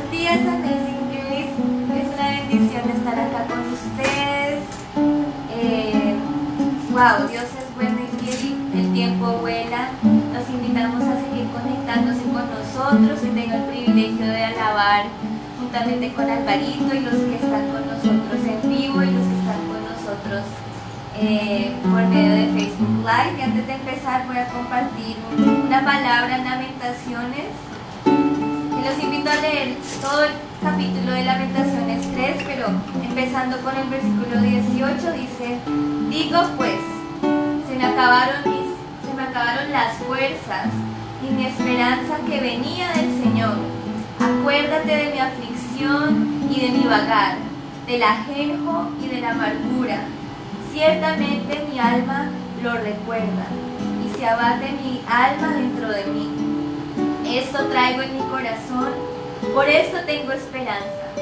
Buenos días, Amazing Grace. Es una bendición estar acá con ustedes. Wow, Dios es bueno y fiel, el tiempo vuela. Nos invitamos a seguir conectándose con nosotros. Hoy tengo el privilegio de alabar juntamente con Alvarito y los que están con nosotros en vivo y los que están con nosotros por medio de Facebook Live. Y antes de empezar voy a compartir una palabra en Lamentaciones. Y los invito a leer todo el capítulo de Lamentaciones 3, pero empezando con el versículo 18 dice: digo pues, se me acabaron las fuerzas y mi esperanza que venía del Señor. Acuérdate de mi aflicción y de mi vagar, del ajenjo y de la amargura. Ciertamente mi alma lo recuerda y se abate mi alma dentro de mí. Esto traigo en mi corazón, por esto tengo esperanza,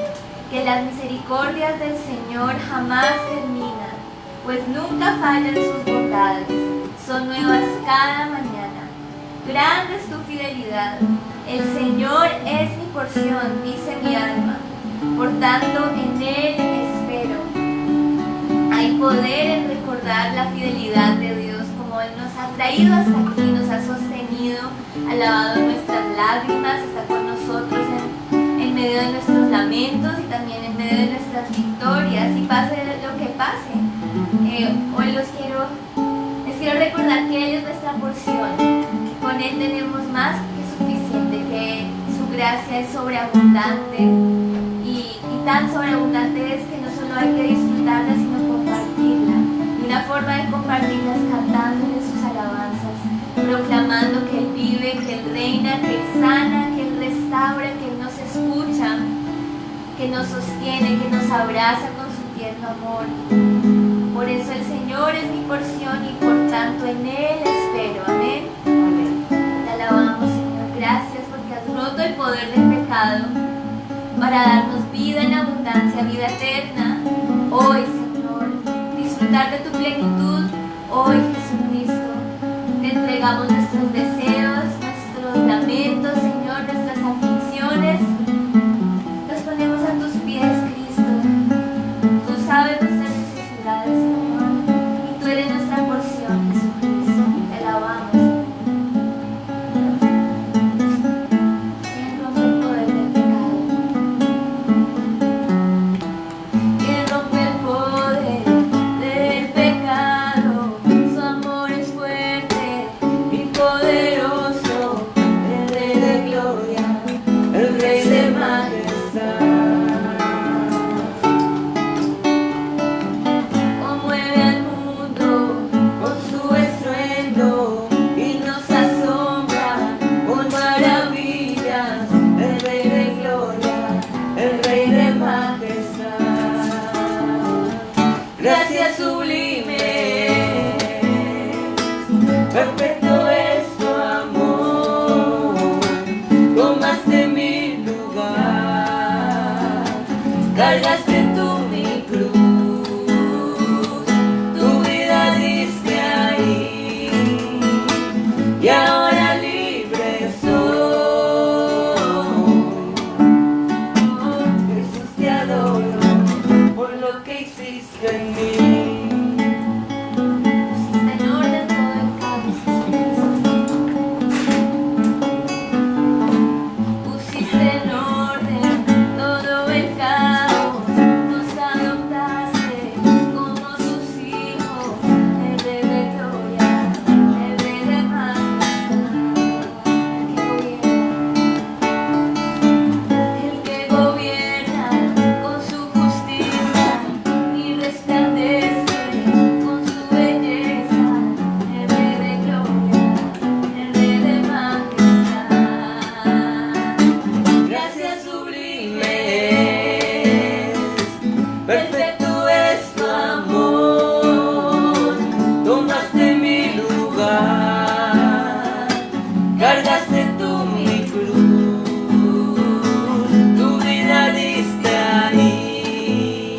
que las misericordias del Señor jamás terminan, pues nunca fallan sus bondades, son nuevas cada mañana. Grande es tu fidelidad, el Señor es mi porción, dice mi alma, por tanto en Él espero. Hay poder en recordar la fidelidad de Dios, como Él nos ha traído hasta aquí, nos ha sostenido, ha lavado nuestras lágrimas, está con nosotros en medio de nuestros lamentos y también en medio de nuestras victorias, y pase lo que pase. Hoy les quiero recordar que Él es nuestra porción, que con Él tenemos más que suficiente, que su gracia es sobreabundante y tan sobreabundante es que no solo hay que disfrutarla, sino compartirla. Y una forma de compartirla es cantándole sus alabanzas, proclamando que Él vive, que Él reina, que Él sana, que Él restaura, que Él nos escucha, que nos sostiene, que nos abraza con su tierno amor. Por eso el Señor es mi porción y por tanto en Él espero. Amén. Amén. Te alabamos, Señor. Gracias porque has roto el poder del pecado para darnos vida en abundancia, vida eterna. Hoy, Señor, disfrutar de tu plenitud. Hoy, Jesucristo, te entregamos nuestros deseos, nuestros lamentos, Señor, nuestras aflicciones. Los ponemos a tus pies, Cristo. Tú sabes nuestras necesidades, Señor, y tú eres nuestra porción, Jesucristo. Te alabamos, Señor. ¿Quién rompe el poder del pecado? ¿Quién rompe el poder del pecado? Su amor es fuerte y poderoso, el Rey de gloria, el Rey de majestad. Conmueve al mundo con su estruendo y nos asombra con maravillas, el Rey de gloria, el Rey de majestad. Gracias sublime, perfecto es tu amor, tomaste mi lugar, cargaste tú mi cruz, tu vida diste ahí, y ahora libre soy. Oh, Jesús, te adoro por lo que hiciste en mí. Pusiste en orden todo el caos, pusiste en orden todo el caos, nos adoptaste como sus hijos, el Rey de gloria, el Rey de majestad, el que gobierna con su justicia y resplandece con su belleza, el Rey de gloria, el Rey de majestad. Gracias sublimes, perfecto es tu amor, tomaste mi lugar, cargaste tú mi cruz, tu vida diste ahí,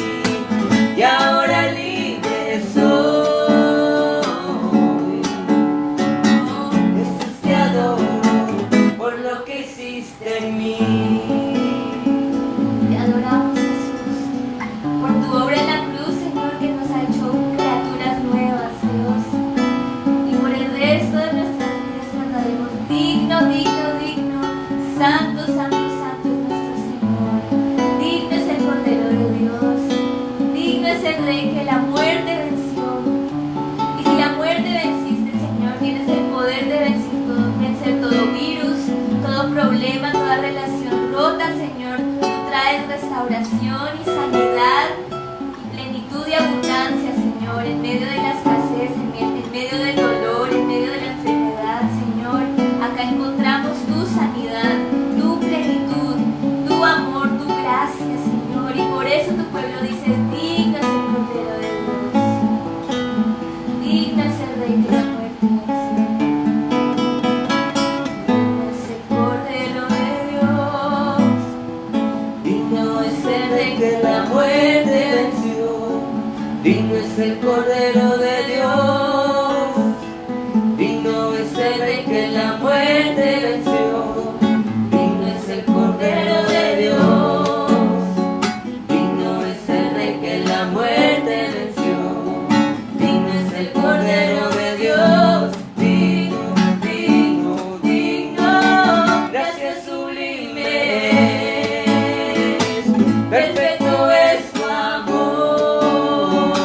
y ahora libre soy. Oh, Jesús, te adoro por lo que hiciste en mí. Santo, santo, santo es nuestro Señor. Digno es el Cordero de Dios. Digno es el Rey que la muerte venció. Y si la muerte venciste, Señor, tienes el poder de vencer todo virus, todo problema, toda relación rota, Señor. Tú traes restauración y sanidad y plenitud y abundancia, Señor, en medio de la escasez, en medio del dolor, en medio de la enfermedad, Señor. Acá encontramos tu sanidad, tu plenitud, tu amor, tu gracia, Señor. Y por eso tu pueblo dice, digno es el Cordero de Dios. Digno es el Rey de la muerte venció. Digno es el Cordero de Dios. Digno es el Rey que la muerte venció. Digno es el Cordero de Dios, digno es el Rey que la muerte venció. Digno es el Cordero de Dios, digno es el Rey que la muerte venció. Digno es el Cordero de Dios, digno, digno, digno. Gracias sublimes, perfecto es tu amor.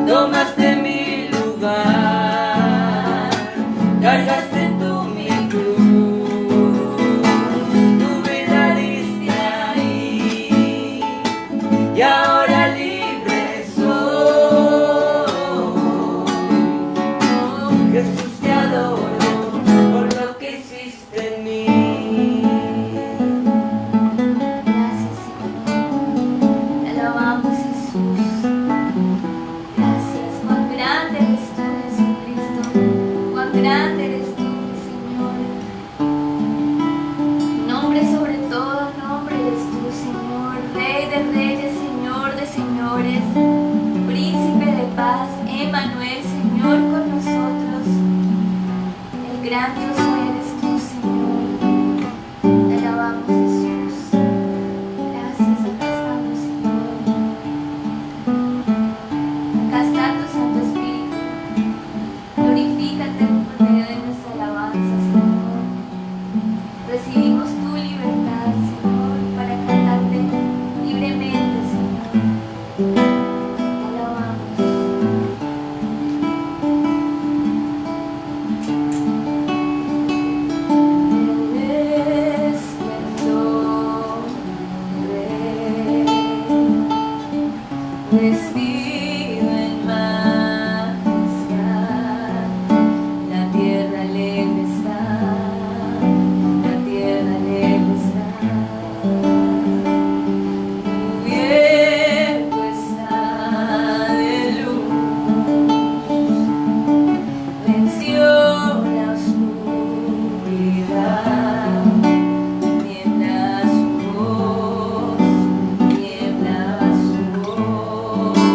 Tomaste mi lugar, cargaste tú mi cruz, tu vida diste ahí, y ahora libre soy. Oh, Jesús, te adoro por lo que hiciste en mí. Gracias, Señor. Te alabamos, Jesús. Gracias. Cuán grande eres tú, Jesucristo. Cuán grande eres tú, mi Señor. Nombre sobre todo nombre eres tú, Señor. Rey de reyes, Señor de señores. Príncipe de paz, Emmanuel, Señor con nosotros. El gran Dios soy eres tú, Señor. Te alabamos, Jesús. Gracias, acá estamos, Señor. Acá está tu Santo Espíritu. Glorifícate por medio de nuestra alabanza, Señor. Recibimos tu libertad, Señor, para cantarte libremente, Señor. Te alabamos. Despertó, Rey, vestido en majestad, la tierra alegre está, la tierra alegre está, cubierto está de luz, venció la oscuridad, tiembla su voz, tiembla su voz.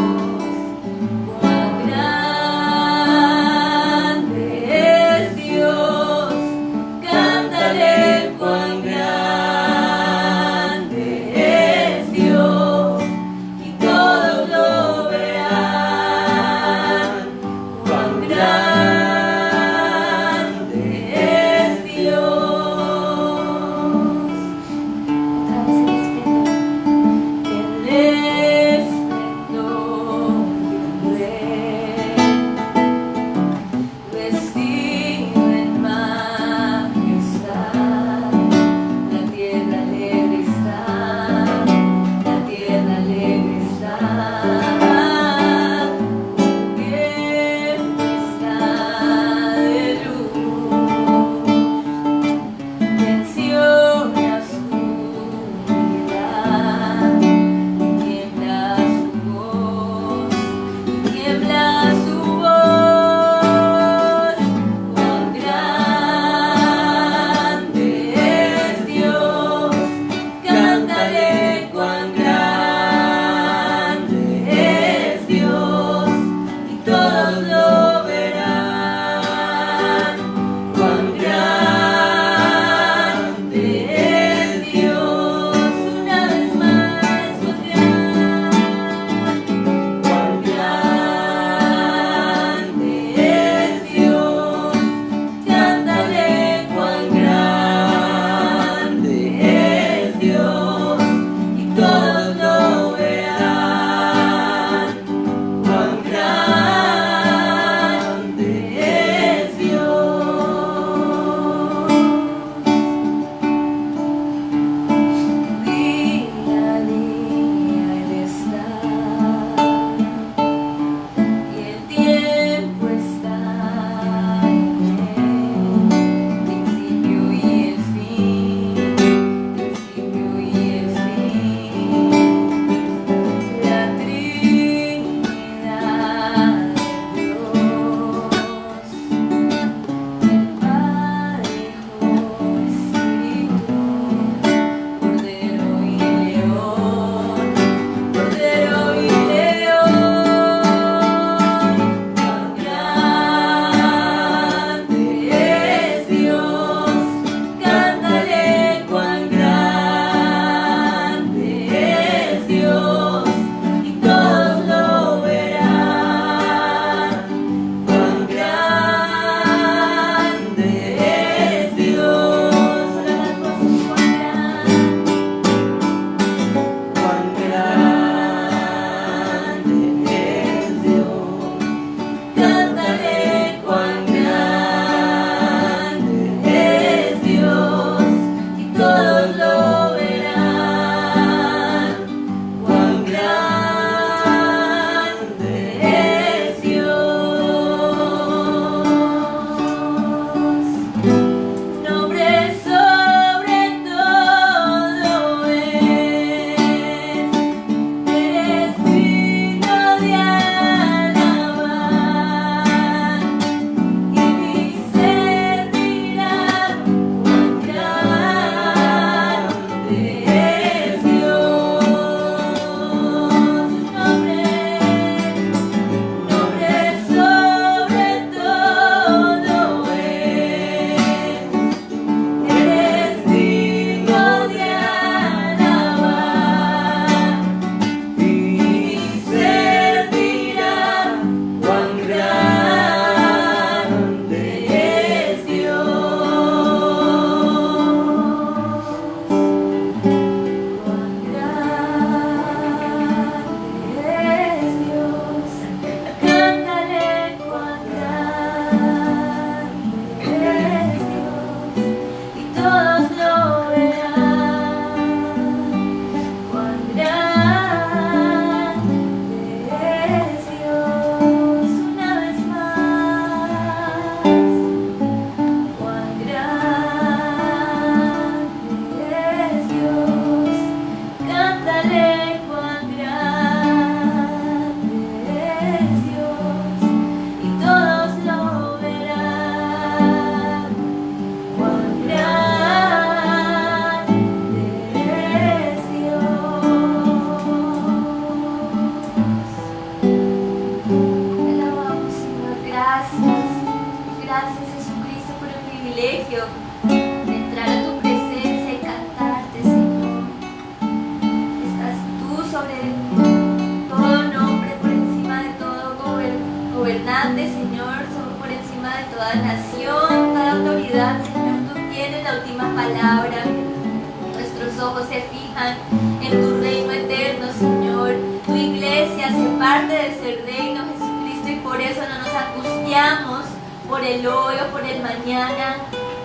ojos se fijan en tu reino eterno, Señor. Tu iglesia hace parte de ese reino, Jesucristo, y por eso no nos angustiamos por el hoy o por el mañana,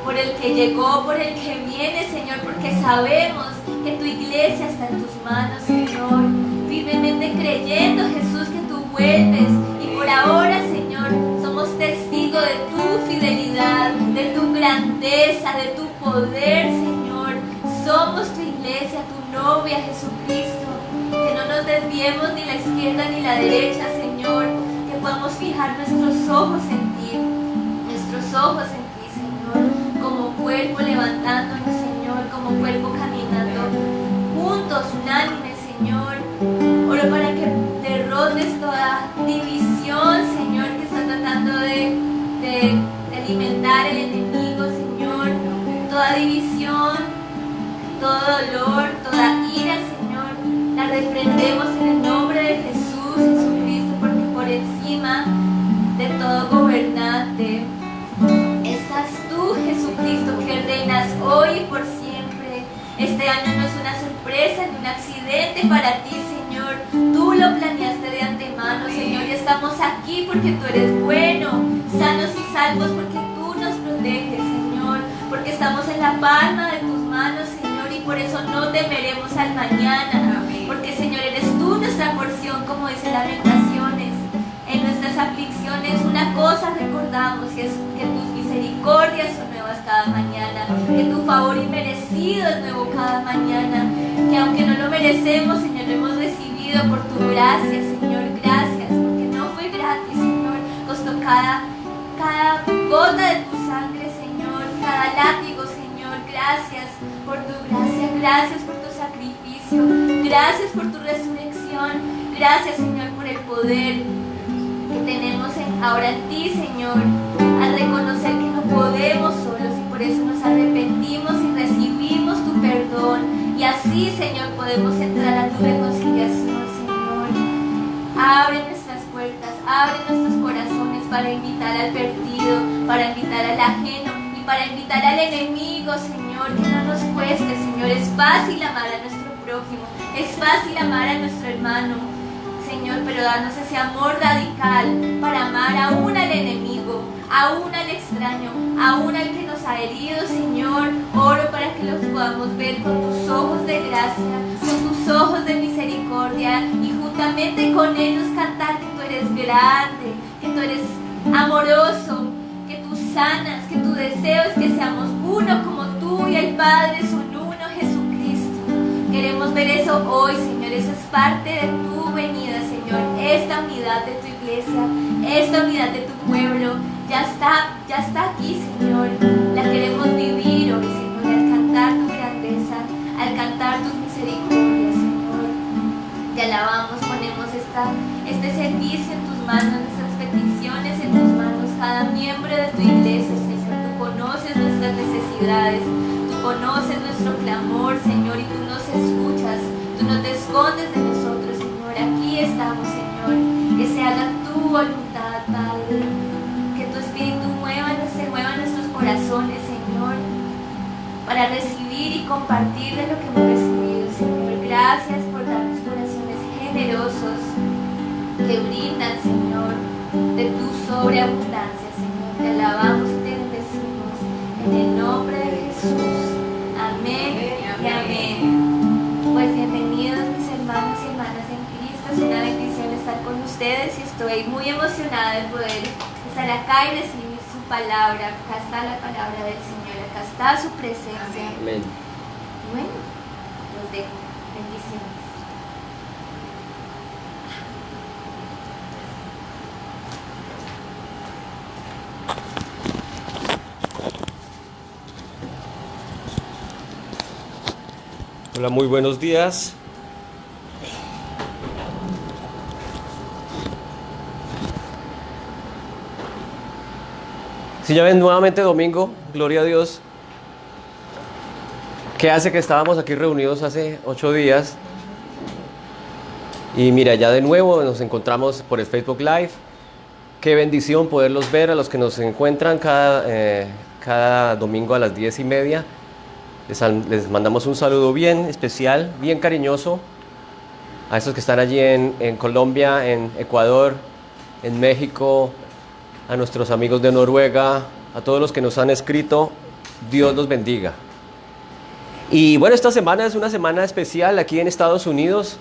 por el que llegó, por el que viene, Señor, porque sabemos que tu iglesia está en tus manos, Señor. Firmemente creyendo, Jesús, que tú vuelves, y por ahora, Señor, somos testigos de tu fidelidad, de tu grandeza, de tu poder, Señor. Somos tu iglesia, tu novia, Jesucristo. Que no nos desviemos ni la izquierda ni la derecha, Señor. Que podamos fijar nuestros ojos en ti, Señor, como cuerpo levantándonos, Señor, como cuerpo caminando juntos, unánimes, Señor. Oro para que derrotes toda división, Señor, que está tratando de alimentar el enemigo, Señor. Toda división, todo dolor, toda ira, Señor, la reprendemos en el nombre de Jesús, Jesucristo, porque por encima de todo gobernante estás tú, Jesucristo, que reinas hoy y por siempre. Este año no es una sorpresa ni un accidente para ti, Señor. Tú lo planeaste de antemano, Señor, y estamos aquí porque tú eres bueno, sanos y salvos, porque tú nos proteges, Señor, porque estamos en la palma de tus manos, Señor, y por eso no temeremos al mañana. Amén. Porque, Señor, eres tú nuestra porción, como dice Lamentaciones. En nuestras aflicciones una cosa recordamos, y es que tus misericordias son nuevas cada mañana, que tu favor inmerecido es nuevo cada mañana, que aunque no lo merecemos, Señor, lo hemos recibido por tu gracia, Señor. Gracias, porque no fue gratis, Señor, costó cada gota de tu sangre, Señor, cada látigo, Señor. Gracias por tu gracia, gracias por tu sacrificio, gracias por tu resurrección, gracias, Señor, por el poder que tenemos ahora en ti, Señor, al reconocer que no podemos solos, y por eso nos arrepentimos y recibimos tu perdón, y así, Señor, podemos entrar a tu reconciliación, Señor. Abre nuestras puertas, abre nuestros corazones para invitar al perdido, para invitar al ajeno y para invitar al enemigo, Señor. Que no nos cueste, Señor. Es fácil amar a nuestro prójimo, es fácil amar a nuestro hermano, Señor, pero danos ese amor radical para amar aún al enemigo, aún al extraño, aún al que nos ha herido, Señor. Oro para que los podamos ver con tus ojos de gracia, con tus ojos de misericordia, y juntamente con ellos cantar que tú eres grande, que tú eres amoroso, que tú sanas, que tu deseo es que seamos uno como tú y el Padre son uno, Jesucristo. Queremos ver eso hoy, Señor. Eso es parte de tu venida, Señor. Esta unidad de tu iglesia, esta unidad de tu pueblo, ya está aquí, Señor. La queremos vivir hoy, Señor, al cantar tu grandeza, al cantar tus misericordias, Señor. Te alabamos, ponemos este servicio en tus manos, nuestras peticiones en tus manos, cada miembro de tu iglesia, Señor. Tú conoces nuestras necesidades, tú conoces nuestro clamor, Señor, y tú nos escuchas, tú no te escondes de nosotros, Señor. Aquí estamos, Señor. Que se haga tu voluntad, Padre. Que tu Espíritu se mueva en nuestros corazones, Señor, para recibir y compartir de lo que hemos recibido, Señor. Gracias por darnos corazones generosos que brindan, Señor, de tu sobreabundancia, Señor. Te alabamos y te bendecimos en el nombre de Jesús. Amén y amén. Pues bienvenidos, mis hermanos y hermanas en Cristo. Es una bendición estar con ustedes y estoy muy emocionada de poder estar acá y recibir su palabra. Acá está la palabra del Señor, acá está su presencia. Amén. Bueno, los dejo. Bendiciones. Hola, muy buenos días. Si ya ven, nuevamente domingo, gloria a Dios. ¿Qué hace que estábamos aquí reunidos hace 8 días? Y mira, ya de nuevo nos encontramos por el Facebook Live. Qué bendición poderlos ver a los que nos encuentran cada domingo a las 10:30. Les mandamos un saludo bien especial, bien cariñoso a esos que están allí en Colombia, en Ecuador, en México, a nuestros amigos de Noruega, a todos los que nos han escrito. Dios los bendiga. Y bueno, esta semana es una semana especial aquí en Estados Unidos,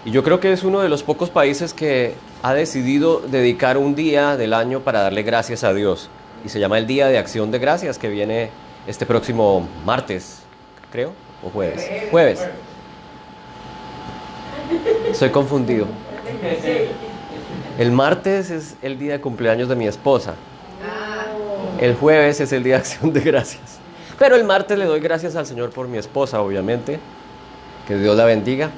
y yo creo que es uno de los pocos países que ha decidido dedicar un día del año para darle gracias a Dios, y se llama el Día de Acción de Gracias, que viene este próximo martes, creo, o jueves. Jueves. Estoy confundido. El martes es el día de cumpleaños de mi esposa. El jueves es el Día de Acción de Gracias. Pero el martes le doy gracias al Señor por mi esposa, obviamente. Que Dios la bendiga.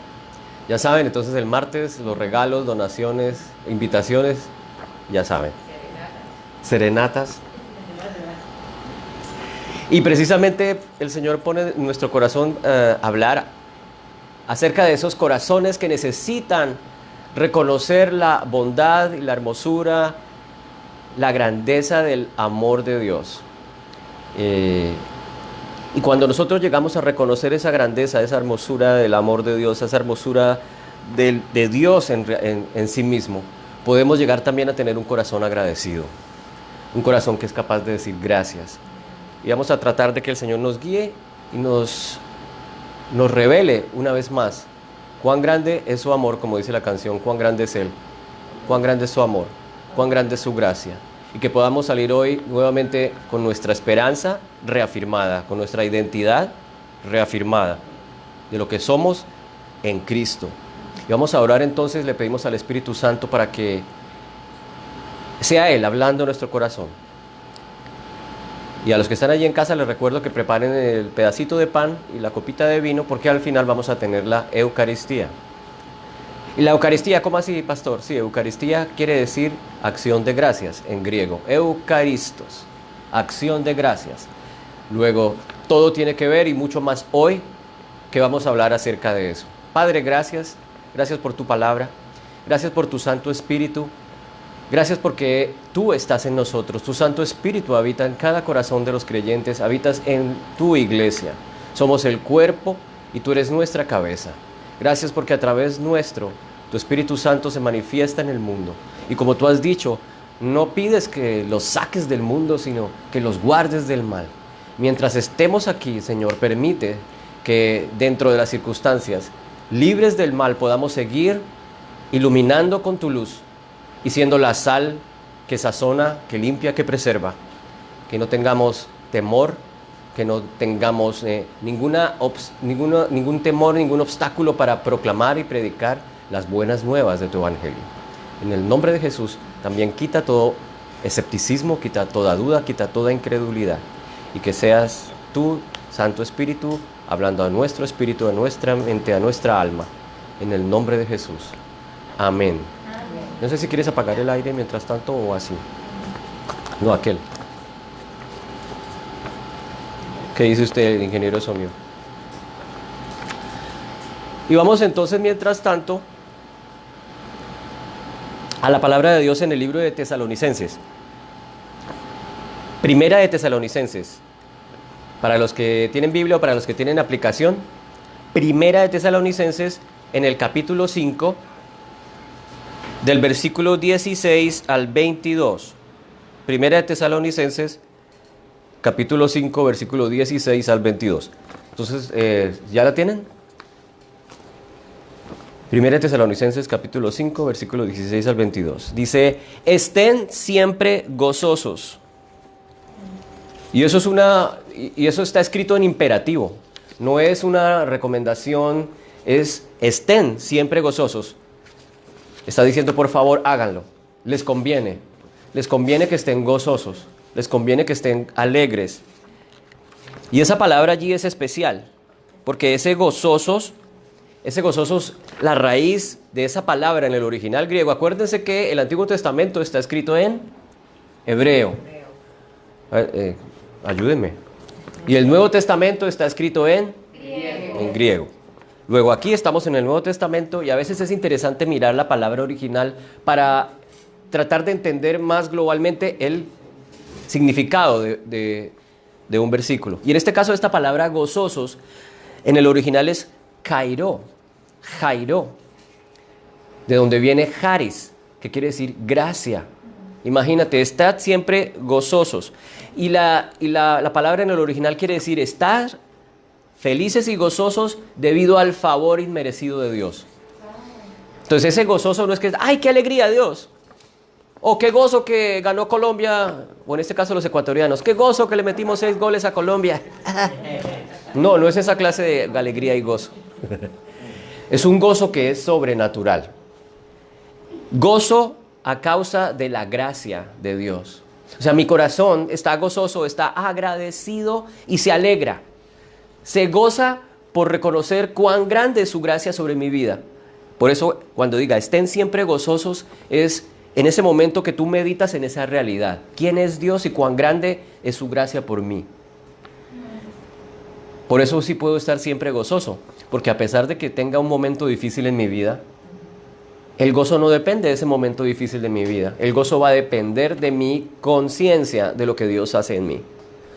Ya saben, entonces el martes los regalos, donaciones, invitaciones, ya saben. Serenatas. Y precisamente el Señor pone en nuestro corazón hablar acerca de esos corazones que necesitan reconocer la bondad y la hermosura, la grandeza del amor de Dios. Y cuando nosotros llegamos a reconocer esa grandeza, esa hermosura del amor de Dios, esa hermosura de Dios en sí mismo, podemos llegar también a tener un corazón agradecido, un corazón que es capaz de decir gracias. Y vamos a tratar de que el Señor nos guíe y nos revele una vez más cuán grande es su amor, como dice la canción, cuán grande es Él, cuán grande es su amor, cuán grande es su gracia. Y que podamos salir hoy nuevamente con nuestra esperanza reafirmada, con nuestra identidad reafirmada de lo que somos en Cristo. Y vamos a orar entonces, le pedimos al Espíritu Santo para que sea Él hablando en nuestro corazón. Y a los que están allí en casa les recuerdo que preparen el pedacito de pan y la copita de vino, porque al final vamos a tener la Eucaristía. Y la Eucaristía, ¿cómo así, pastor? Sí, Eucaristía quiere decir acción de gracias en griego. Eucaristos, acción de gracias. Luego, todo tiene que ver y mucho más hoy que vamos a hablar acerca de eso. Padre, gracias. Gracias por tu palabra. Gracias por tu Santo Espíritu. Gracias porque tú estás en nosotros. Tu Santo Espíritu habita en cada corazón de los creyentes. Habitas en tu iglesia. Somos el cuerpo y tú eres nuestra cabeza. Gracias porque a través nuestro, tu Espíritu Santo se manifiesta en el mundo. Y como tú has dicho, no pides que los saques del mundo, sino que los guardes del mal. Mientras estemos aquí, Señor, permite que dentro de las circunstancias, libres del mal, podamos seguir iluminando con tu luz y siendo la sal que sazona, que limpia, que preserva. Que no tengamos temor, que no tengamos ningún temor, ningún obstáculo para proclamar y predicar las buenas nuevas de tu Evangelio. En el nombre de Jesús, también quita todo escepticismo, quita toda duda, quita toda incredulidad. Y que seas tú, Santo Espíritu, hablando a nuestro espíritu, a nuestra mente, a nuestra alma. En el nombre de Jesús. Amén. No sé si quieres apagar el aire mientras tanto o así. No, aquel. ¿Qué dice usted, el ingeniero de sonido? Y vamos entonces, mientras tanto, a la palabra de Dios en el libro de Tesalonicenses. Primera de Tesalonicenses. Para los que tienen Biblia o para los que tienen aplicación. Primera de Tesalonicenses en el capítulo 5. Del versículo 16 al 22. Primera de Tesalonicenses, capítulo 5, versículo 16 al 22. Entonces, ¿ya la tienen? Primera de Tesalonicenses, capítulo 5, versículo 16 al 22. Dice, estén siempre gozosos. Y eso está escrito en imperativo. No es una recomendación, es estén siempre gozosos. Está diciendo, por favor, háganlo. Les conviene que estén gozosos, les conviene que estén alegres. Y esa palabra allí es especial, porque ese gozosos, la raíz de esa palabra en el original griego, acuérdense que el Antiguo Testamento está escrito en hebreo. Ayúdenme. Y el Nuevo Testamento está escrito en griego. Luego aquí estamos en el Nuevo Testamento y a veces es interesante mirar la palabra original para tratar de entender más globalmente el significado de de un versículo. Y en este caso esta palabra gozosos en el original es kairo, jairo, de donde viene charis, que quiere decir gracia. Imagínate, estad siempre gozosos. Y la palabra en el original quiere decir estar felices y gozosos debido al favor inmerecido de Dios. Entonces ese gozoso no es que, ¡ay, qué alegría Dios! O qué gozo que ganó Colombia, o en este caso los ecuatorianos, qué gozo que le metimos 6 goles a Colombia. No, no es esa clase de alegría y gozo. Es un gozo que es sobrenatural. Gozo a causa de la gracia de Dios. O sea, mi corazón está gozoso, está agradecido y se alegra. Se goza por reconocer cuán grande es su gracia sobre mi vida. Por eso, cuando diga, estén siempre gozosos, es en ese momento que tú meditas en esa realidad. ¿Quién es Dios y cuán grande es su gracia por mí? Por eso sí puedo estar siempre gozoso, porque a pesar de que tenga un momento difícil en mi vida, el gozo no depende de ese momento difícil de mi vida. El gozo va a depender de mi conciencia de lo que Dios hace en mí.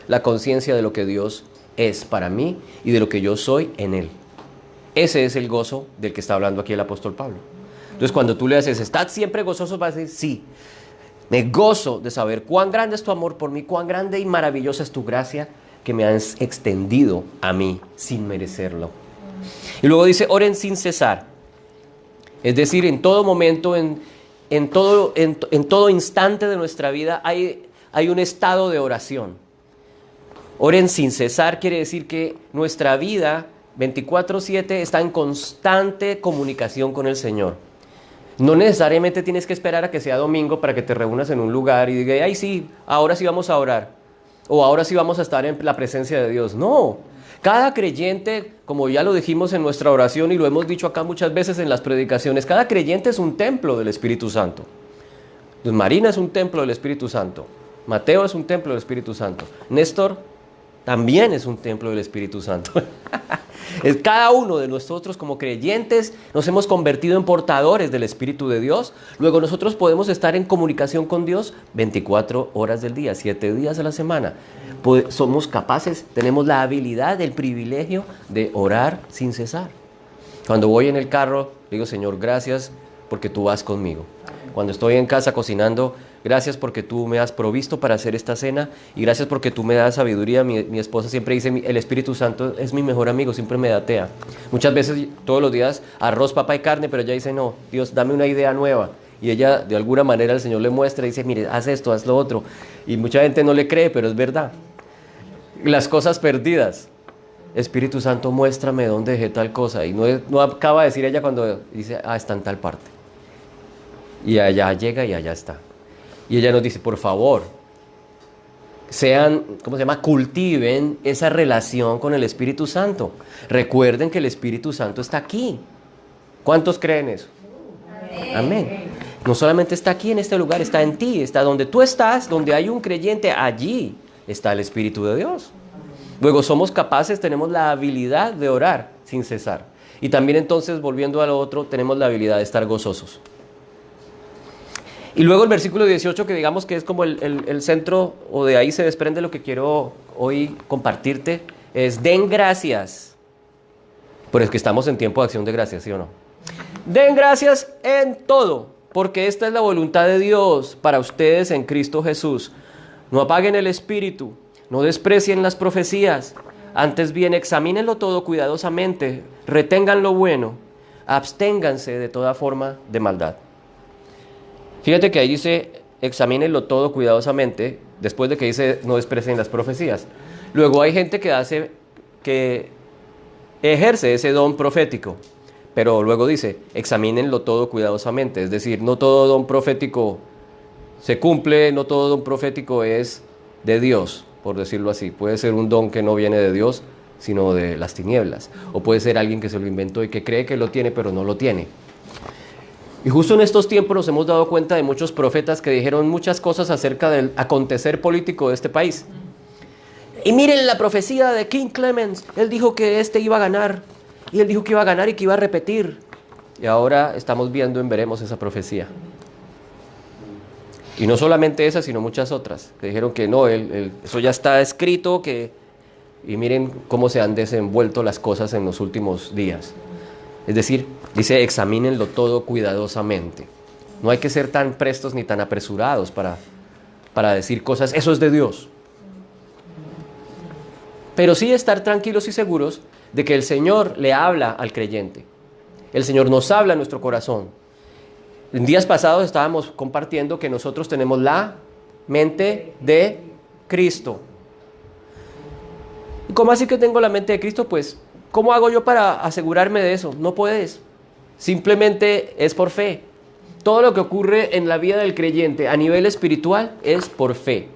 La conciencia de lo que Dios es para mí y de lo que yo soy en Él. Ese es el gozo del que está hablando aquí el apóstol Pablo. Entonces cuando tú le haces, estad siempre gozosos, vas a decir, sí, me gozo de saber cuán grande es tu amor por mí, cuán grande y maravillosa es tu gracia que me has extendido a mí sin merecerlo. Y luego dice, oren sin cesar. Es decir, en todo momento, en todo instante de nuestra vida hay un estado de oración. Oren sin cesar quiere decir que nuestra vida 24/7 está en constante comunicación con el Señor. No necesariamente tienes que esperar a que sea domingo para que te reúnas en un lugar y digas, ay sí, ahora sí vamos a orar. O ahora sí vamos a estar en la presencia de Dios. No, cada creyente, como ya lo dijimos en nuestra oración y lo hemos dicho acá muchas veces en las predicaciones, cada creyente es un templo del Espíritu Santo. Entonces, Marina es un templo del Espíritu Santo. Mateo es un templo del Espíritu Santo. Néstor también es un templo del Espíritu Santo. Cada uno de nosotros como creyentes nos hemos convertido en portadores del Espíritu de Dios. Luego nosotros podemos estar en comunicación con Dios 24 horas del día, 7 días a la semana. Somos capaces, tenemos la habilidad, el privilegio de orar sin cesar. Cuando voy en el carro, digo, Señor, gracias porque tú vas conmigo. Cuando estoy en casa cocinando, gracias porque tú me has provisto para hacer esta cena y gracias porque tú me das sabiduría. Mi esposa siempre dice, el Espíritu Santo es mi mejor amigo, siempre me datea. Muchas veces, todos los días, arroz, papa y carne, pero ella dice, no, Dios, dame una idea nueva. Y ella, de alguna manera, el Señor le muestra y dice, mire, haz esto, haz lo otro. Y mucha gente no le cree, pero es verdad. Las cosas perdidas. Espíritu Santo, muéstrame dónde dejé tal cosa. Y no acaba de decir ella cuando dice, está en tal parte. Y allá llega y allá está. Y ella nos dice, por favor, cultiven esa relación con el Espíritu Santo. Recuerden que el Espíritu Santo está aquí. ¿Cuántos creen eso? Amén. No solamente está aquí en este lugar, está en ti, está donde tú estás, donde hay un creyente, allí está el Espíritu de Dios. Luego somos capaces, tenemos la habilidad de orar sin cesar. Y también entonces, volviendo a lo otro, tenemos la habilidad de estar gozosos. Y luego el versículo 18, que digamos que es como el centro, o de ahí se desprende lo que quiero hoy compartirte, es den gracias. Pero es que estamos en tiempo de acción de gracias, ¿sí o no? Den gracias en todo, porque esta es la voluntad de Dios para ustedes en Cristo Jesús. No apaguen el espíritu, no desprecien las profecías, antes bien examínenlo todo cuidadosamente, retengan lo bueno, absténganse de toda forma de maldad. Fíjate que ahí dice, examínenlo todo cuidadosamente, después de que dice, no desprecien las profecías. Luego hay gente que ejerce ese don profético, pero luego dice, examínenlo todo cuidadosamente. Es decir, no todo don profético se cumple, no todo don profético es de Dios, por decirlo así. Puede ser un don que no viene de Dios, sino de las tinieblas. O puede ser alguien que se lo inventó y que cree que lo tiene, pero no lo tiene. Y justo en estos tiempos nos hemos dado cuenta de muchos profetas que dijeron muchas cosas acerca del acontecer político de este país. Y miren la profecía de King Clemens, él dijo que iba a ganar, y él dijo que iba a ganar y que iba a repetir. Y ahora estamos viendo en veremos esa profecía. Y no solamente esas, sino muchas otras, que dijeron que no, eso ya está escrito, y miren cómo se han desenvuelto las cosas en los últimos días. Es decir, dice, examínenlo todo cuidadosamente. No hay que ser tan prestos ni tan apresurados para decir cosas, eso es de Dios. Pero sí estar tranquilos y seguros de que el Señor le habla al creyente. El Señor nos habla a nuestro corazón. En días pasados estábamos compartiendo que nosotros tenemos la mente de Cristo. ¿Y cómo así que tengo la mente de Cristo? Pues, ¿cómo hago yo para asegurarme de eso? No puedes. Simplemente es por fe. Todo lo que ocurre en la vida del creyente a nivel espiritual es por fe.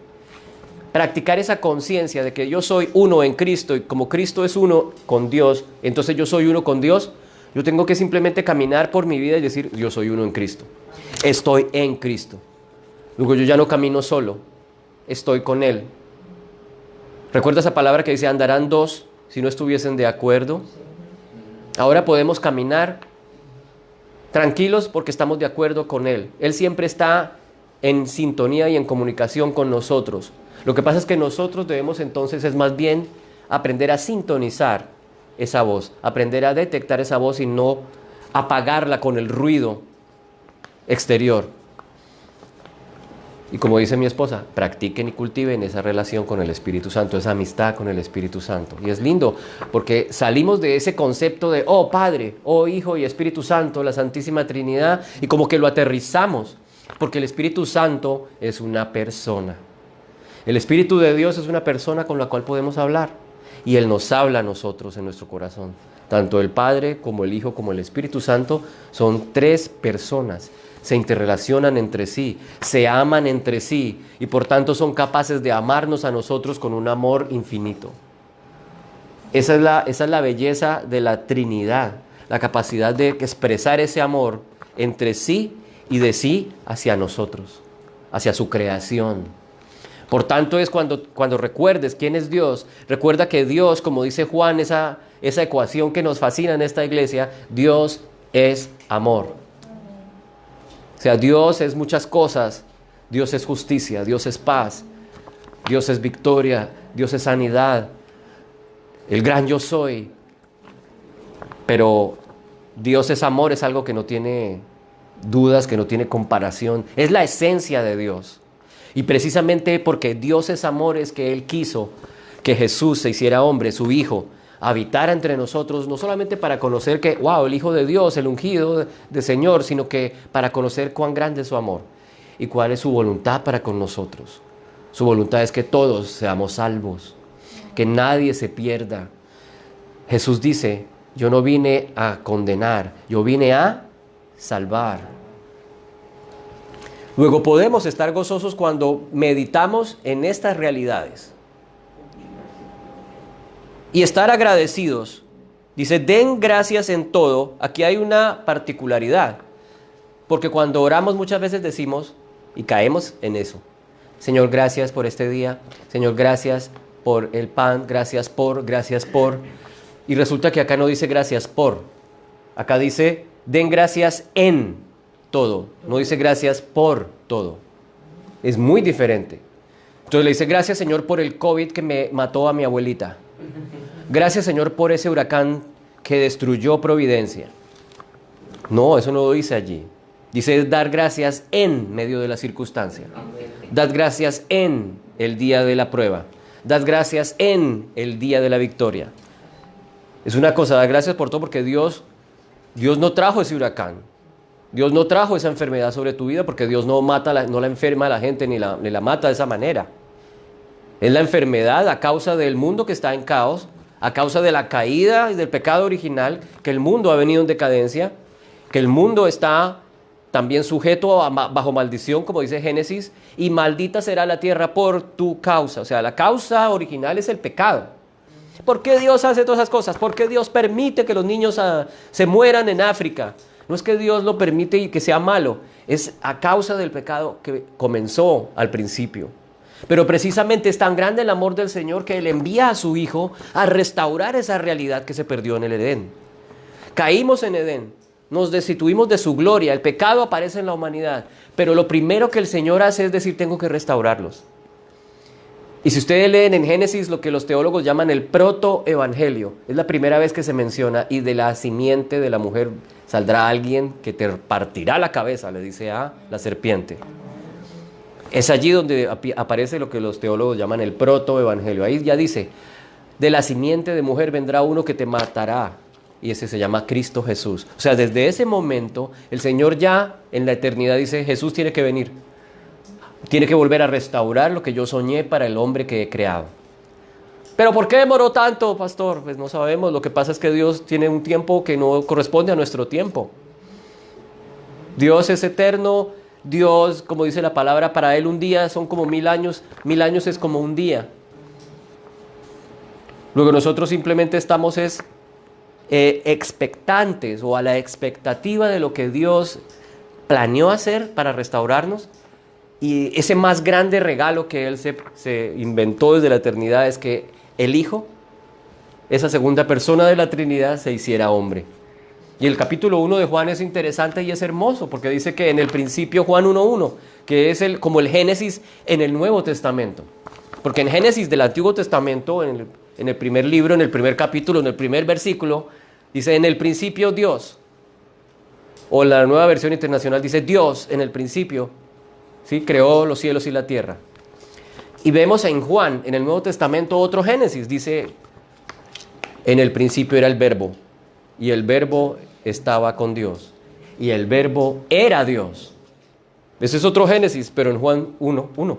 Practicar esa conciencia de que yo soy uno en Cristo y como Cristo es uno con Dios, entonces yo soy uno con Dios. Yo tengo que simplemente caminar por mi vida y decir, yo soy uno en Cristo. Estoy en Cristo. Luego yo ya no camino solo, estoy con Él. ¿Recuerda esa palabra que dice, andarán dos si no estuviesen de acuerdo? Ahora podemos caminar tranquilos porque estamos de acuerdo con Él. Él siempre está en sintonía y en comunicación con nosotros. Lo que pasa es que nosotros debemos entonces es más bien aprender a sintonizar esa voz, aprender a detectar esa voz y no apagarla con el ruido exterior. Y como dice mi esposa, practiquen y cultiven esa relación con el Espíritu Santo, esa amistad con el Espíritu Santo. Y es lindo porque salimos de ese concepto de, oh Padre, oh Hijo y Espíritu Santo, la Santísima Trinidad, y como que lo aterrizamos, porque el Espíritu Santo es una persona. El Espíritu de Dios es una persona con la cual podemos hablar. Y Él nos habla a nosotros en nuestro corazón. Tanto el Padre como el Hijo como el Espíritu Santo son tres personas. Se interrelacionan entre sí, se aman entre sí y por tanto son capaces de amarnos a nosotros con un amor infinito. Esa es la belleza de la Trinidad, la capacidad de expresar ese amor entre sí y de sí hacia nosotros, hacia su creación. Por tanto es cuando recuerdes quién es Dios, recuerda que Dios, como dice Juan, esa ecuación que nos fascina en esta iglesia, Dios es amor. O sea, Dios es muchas cosas, Dios es justicia, Dios es paz, Dios es victoria, Dios es sanidad, el gran yo soy. Pero Dios es amor, es algo que no tiene dudas, que no tiene comparación, es la esencia de Dios. Y precisamente porque Dios es amor es que Él quiso que Jesús se hiciera hombre, su Hijo, habitara entre nosotros, no solamente para conocer que, wow, el Hijo de Dios, el ungido de Señor, sino que para conocer cuán grande es su amor y cuál es su voluntad para con nosotros. Su voluntad es que todos seamos salvos, que nadie se pierda. Jesús dice, yo no vine a condenar, yo vine a salvar. Luego podemos estar gozosos cuando meditamos en estas realidades. Y estar agradecidos. Dice, den gracias en todo. Aquí hay una particularidad. Porque cuando oramos muchas veces decimos, y caemos en eso. Señor, gracias por este día. Señor, gracias por el pan. Gracias por. Y resulta que acá no dice gracias por. Acá dice, den gracias en todo, no dice gracias por todo. Es muy diferente. Entonces le dice, gracias Señor por el COVID que me mató a mi abuelita. Gracias Señor por ese huracán que destruyó Providencia. No, eso no lo dice allí. Dice dar gracias en medio de la circunstancia. Dad gracias en el día de la prueba. Dad gracias en el día de la victoria. Es una cosa, dar gracias por todo porque Dios no trajo ese huracán. Dios no trajo esa enfermedad sobre tu vida porque Dios no la enferma a la gente ni la mata de esa manera. Es la enfermedad a causa del mundo que está en caos, a causa de la caída y del pecado original, que el mundo ha venido en decadencia, que el mundo está también sujeto bajo maldición, como dice Génesis, y maldita será la tierra por tu causa. O sea, la causa original es el pecado. ¿Por qué Dios hace todas esas cosas? ¿Por qué Dios permite que los niños se mueran en África? No es que Dios lo permite y que sea malo, es a causa del pecado que comenzó al principio. Pero precisamente es tan grande el amor del Señor que Él envía a su Hijo a restaurar esa realidad que se perdió en el Edén. Caímos en Edén, nos destituimos de su gloria, el pecado aparece en la humanidad, pero lo primero que el Señor hace es decir, tengo que restaurarlos. Y si ustedes leen en Génesis lo que los teólogos llaman el protoevangelio, es la primera vez que se menciona, y de la simiente de la mujer saldrá alguien que te partirá la cabeza, le dice a la serpiente. Es allí donde aparece lo que los teólogos llaman el protoevangelio. Ahí ya dice, de la simiente de mujer vendrá uno que te matará. Y ese se llama Cristo Jesús. O sea, desde ese momento, el Señor ya en la eternidad dice, Jesús tiene que venir. Tiene que volver a restaurar lo que yo soñé para el hombre que he creado. ¿Pero por qué demoró tanto, pastor? Pues no sabemos. Lo que pasa es que Dios tiene un tiempo que no corresponde a nuestro tiempo. Dios es eterno. Dios, como dice la palabra, para Él un día son como 1000 años. 1000 años es como un día. Luego nosotros simplemente estamos expectantes o a la expectativa de lo que Dios planeó hacer para restaurarnos, y ese más grande regalo que Él se inventó desde la eternidad es que el Hijo, esa segunda persona de la Trinidad, se hiciera hombre. Y el capítulo 1 de Juan es interesante y es hermoso porque dice que en el principio, Juan 1:1, que es como el Génesis en el Nuevo Testamento, porque en Génesis del Antiguo Testamento, en el primer libro, en el primer capítulo, en el primer versículo, dice, en el principio Dios, o la Nueva Versión Internacional dice, Dios en el principio, ¿sí?, creó los cielos y la tierra. Y vemos en Juan, en el Nuevo Testamento, otro Génesis, dice, en el principio era el Verbo, y el Verbo estaba con Dios, y el Verbo era Dios. Ese es otro Génesis, pero en Juan 1:1.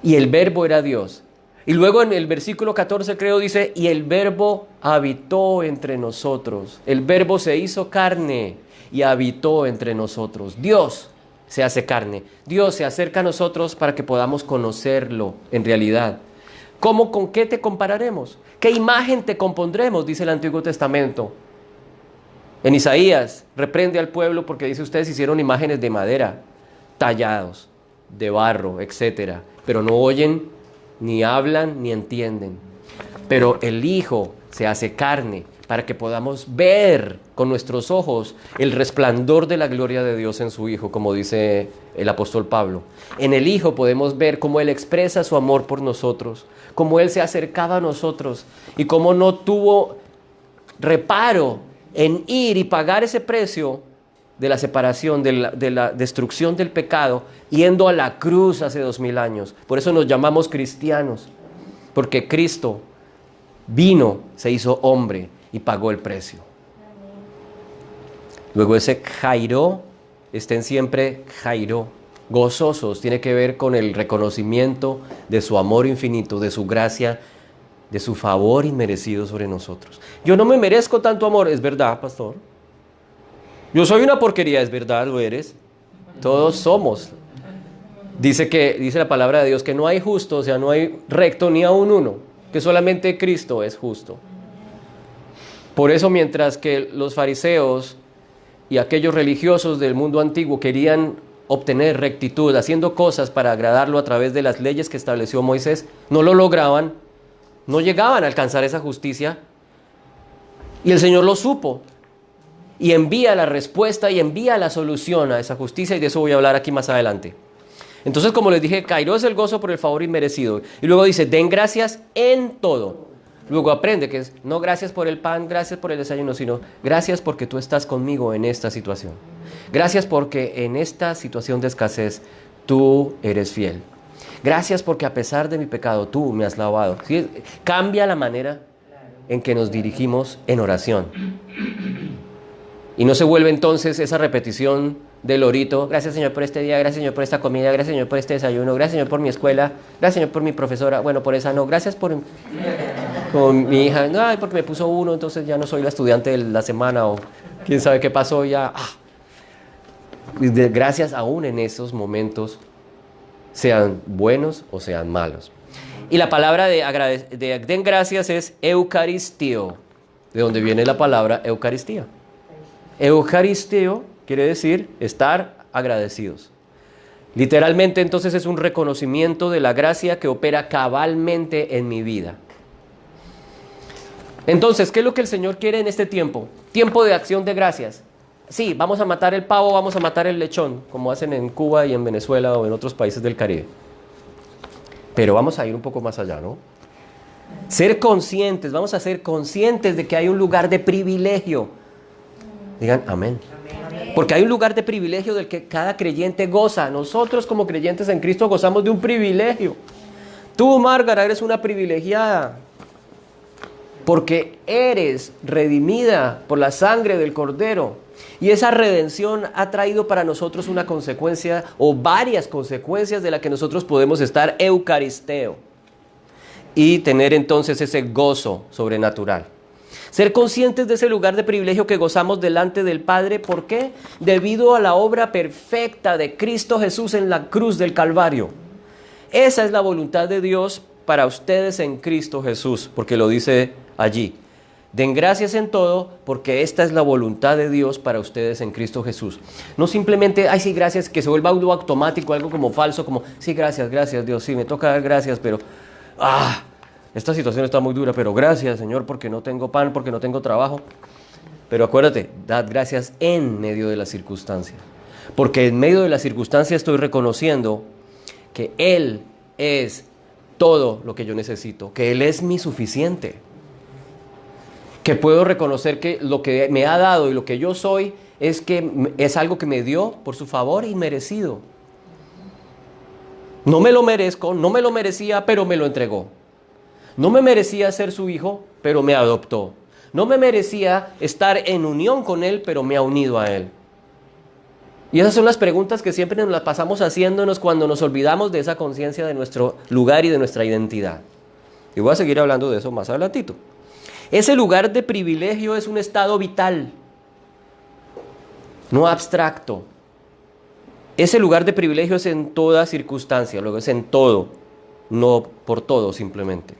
Y el Verbo era Dios. Y luego en el versículo 14 creo dice, y el Verbo habitó entre nosotros. El Verbo se hizo carne y habitó entre nosotros. Dios se hace carne. Dios se acerca a nosotros para que podamos conocerlo en realidad. ¿Cómo, con qué te compararemos? ¿Qué imagen te compondremos? Dice el Antiguo Testamento. En Isaías, reprende al pueblo porque dice, ustedes hicieron imágenes de madera, tallados, de barro, etcétera, pero no oyen, ni hablan, ni entienden. Pero el Hijo se hace carne para que podamos ver con nuestros ojos el resplandor de la gloria de Dios en su Hijo, como dice el apóstol Pablo. En el Hijo podemos ver cómo Él expresa su amor por nosotros, cómo Él se acercaba a nosotros y cómo no tuvo reparo en ir y pagar ese precio de la separación, de la destrucción del pecado, yendo a la cruz hace 2000 años. Por eso nos llamamos cristianos, porque Cristo vino, se hizo hombre y pagó el precio. Luego ese Jairo, estén siempre Jairo, gozosos, tiene que ver con el reconocimiento de su amor infinito, de su gracia, de su favor inmerecido sobre nosotros. Yo no me merezco tanto amor, es verdad, pastor. Yo soy una porquería, es verdad, lo eres. Todos somos. Dice la palabra de Dios que no hay justo, o sea, no hay recto ni aun uno, que solamente Cristo es justo. Por eso, mientras que los fariseos y aquellos religiosos del mundo antiguo querían obtener rectitud, haciendo cosas para agradarlo a través de las leyes que estableció Moisés, no lo lograban, no llegaban a alcanzar esa justicia, y el Señor lo supo. Y envía la respuesta y envía la solución a esa justicia, y de eso voy a hablar aquí más adelante. Entonces, como les dije, Cairo es el gozo por el favor inmerecido. Y luego dice, den gracias en todo. Luego aprende que es, no gracias por el pan, gracias por el desayuno, sino gracias porque tú estás conmigo en esta situación. Gracias porque en esta situación de escasez tú eres fiel. Gracias porque a pesar de mi pecado tú me has lavado. ¿Sí? Cambia la manera en que nos dirigimos en oración. Y no se vuelve entonces esa repetición del orito, gracias Señor por este día, gracias Señor por esta comida, gracias Señor por este desayuno, gracias Señor por mi escuela, gracias Señor por mi profesora, bueno, por esa no, gracias por mi hija, no, porque me puso 1, entonces ya no soy la estudiante de la semana, o quién sabe qué pasó ya. Gracias aún en esos momentos, sean buenos o sean malos. Y la palabra de den gracias es eucaristio, de donde viene la palabra Eucaristía. Eucaristeo quiere decir estar agradecidos. Literalmente entonces es un reconocimiento de la gracia que opera cabalmente en mi vida. Entonces, ¿qué es lo que el Señor quiere en este tiempo? Tiempo de acción de gracias. sí, vamos a matar el pavo, vamos a matar el lechón, como hacen en Cuba y en Venezuela o en otros países del Caribe. Pero vamos a ir un poco más allá, ¿no? Ser conscientes, vamos a ser conscientes de que hay un lugar de privilegio. Digan amén. Porque hay un lugar de privilegio del que cada creyente goza. Nosotros como creyentes en Cristo gozamos de un privilegio. Tú, Márgara, eres una privilegiada. Porque eres redimida por la sangre del Cordero. Y esa redención ha traído para nosotros una consecuencia o varias consecuencias de las que nosotros podemos estar eucaristeo. Y tener entonces ese gozo sobrenatural. Ser conscientes de ese lugar de privilegio que gozamos delante del Padre. ¿Por qué? Debido a la obra perfecta de Cristo Jesús en la cruz del Calvario. Esa es la voluntad de Dios para ustedes en Cristo Jesús, porque lo dice allí. Den gracias en todo, porque esta es la voluntad de Dios para ustedes en Cristo Jesús. No simplemente, ay sí, gracias, que se vuelva algo automático, algo como falso, como, sí, gracias, gracias Dios, sí, me toca dar gracias, pero, esta situación está muy dura, pero gracias Señor, porque no tengo pan, porque no tengo trabajo. Pero acuérdate, dad gracias en medio de la circunstancia, porque en medio de la circunstancia estoy reconociendo que Él es todo lo que yo necesito, que Él es mi suficiente. Que puedo reconocer que lo que me ha dado y lo que yo soy es algo que me dio por su favor inmerecido. No me lo merezco, no me lo merecía, pero me lo entregó. No me merecía ser su hijo, pero me adoptó. No me merecía estar en unión con Él, pero me ha unido a Él. Y esas son las preguntas que siempre nos las pasamos haciéndonos cuando nos olvidamos de esa conciencia de nuestro lugar y de nuestra identidad. Y voy a seguir hablando de eso más adelantito. Ese lugar de privilegio es un estado vital, no abstracto. Ese lugar de privilegio es en toda circunstancia, luego es en todo, no por todo simplemente.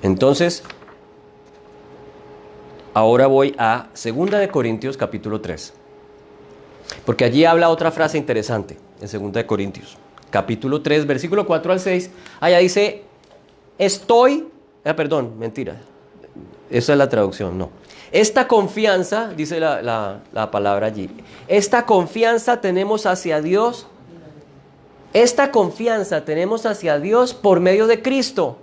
Entonces, ahora voy a 2 de Corintios capítulo 3, porque allí habla otra frase interesante en 2 de Corintios. Capítulo 3, versículo 4 al 6, allá dice, mentira, esa es la traducción, no. Esta confianza, dice la palabra allí, esta confianza tenemos hacia Dios por medio de Cristo.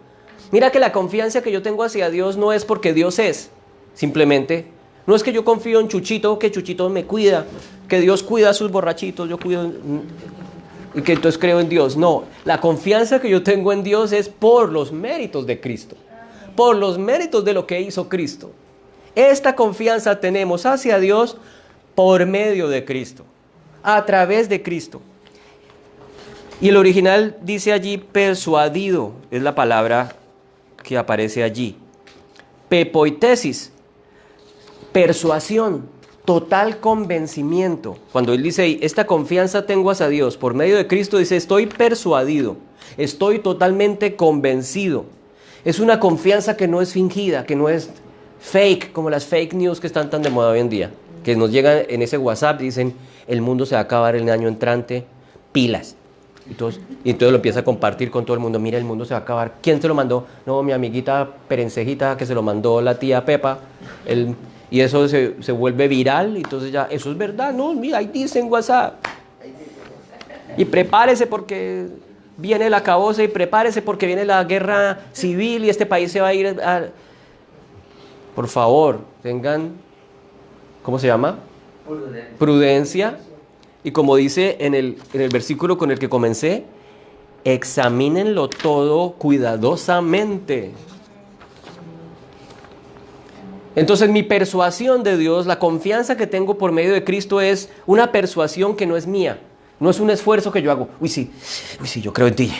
Mira que la confianza que yo tengo hacia Dios no es porque Dios es, simplemente, no es que yo confío en Chuchito, que Chuchito me cuida, que Dios cuida a sus borrachitos, yo cuido... y que entonces creo en Dios. No, la confianza que yo tengo en Dios es por los méritos de Cristo, por los méritos de lo que hizo Cristo. Esta confianza tenemos hacia Dios por medio de Cristo, a través de Cristo. Y el original dice allí persuadido, es la palabra que aparece allí. Pepoitesis, persuasión, total convencimiento. Cuando él dice, esta confianza tengo hacia Dios por medio de Cristo, dice, estoy persuadido, estoy totalmente convencido. Es una confianza que no es fingida, que no es fake, como las fake news que están tan de moda hoy en día, que nos llegan en ese WhatsApp y dicen, el mundo se va a acabar el año entrante, pilas. Y entonces lo empieza a compartir con todo el mundo, mira, el mundo se va a acabar. ¿Quién se lo mandó? No, mi amiguita Perencejita, que se lo mandó la tía Pepa, y eso se vuelve viral, y entonces ya, eso es verdad, no, mira, ahí dice en WhatsApp. Y prepárese porque viene el acabose, y prepárese porque viene la guerra civil, y este país se va a ir a... Por favor, tengan, ¿cómo se llama? Prudencia. Y como dice en el versículo con el que comencé, examínenlo todo cuidadosamente. Entonces mi persuasión de Dios, la confianza que tengo por medio de Cristo es una persuasión que no es mía. No es un esfuerzo que yo hago. Uy, sí, yo creo en ti.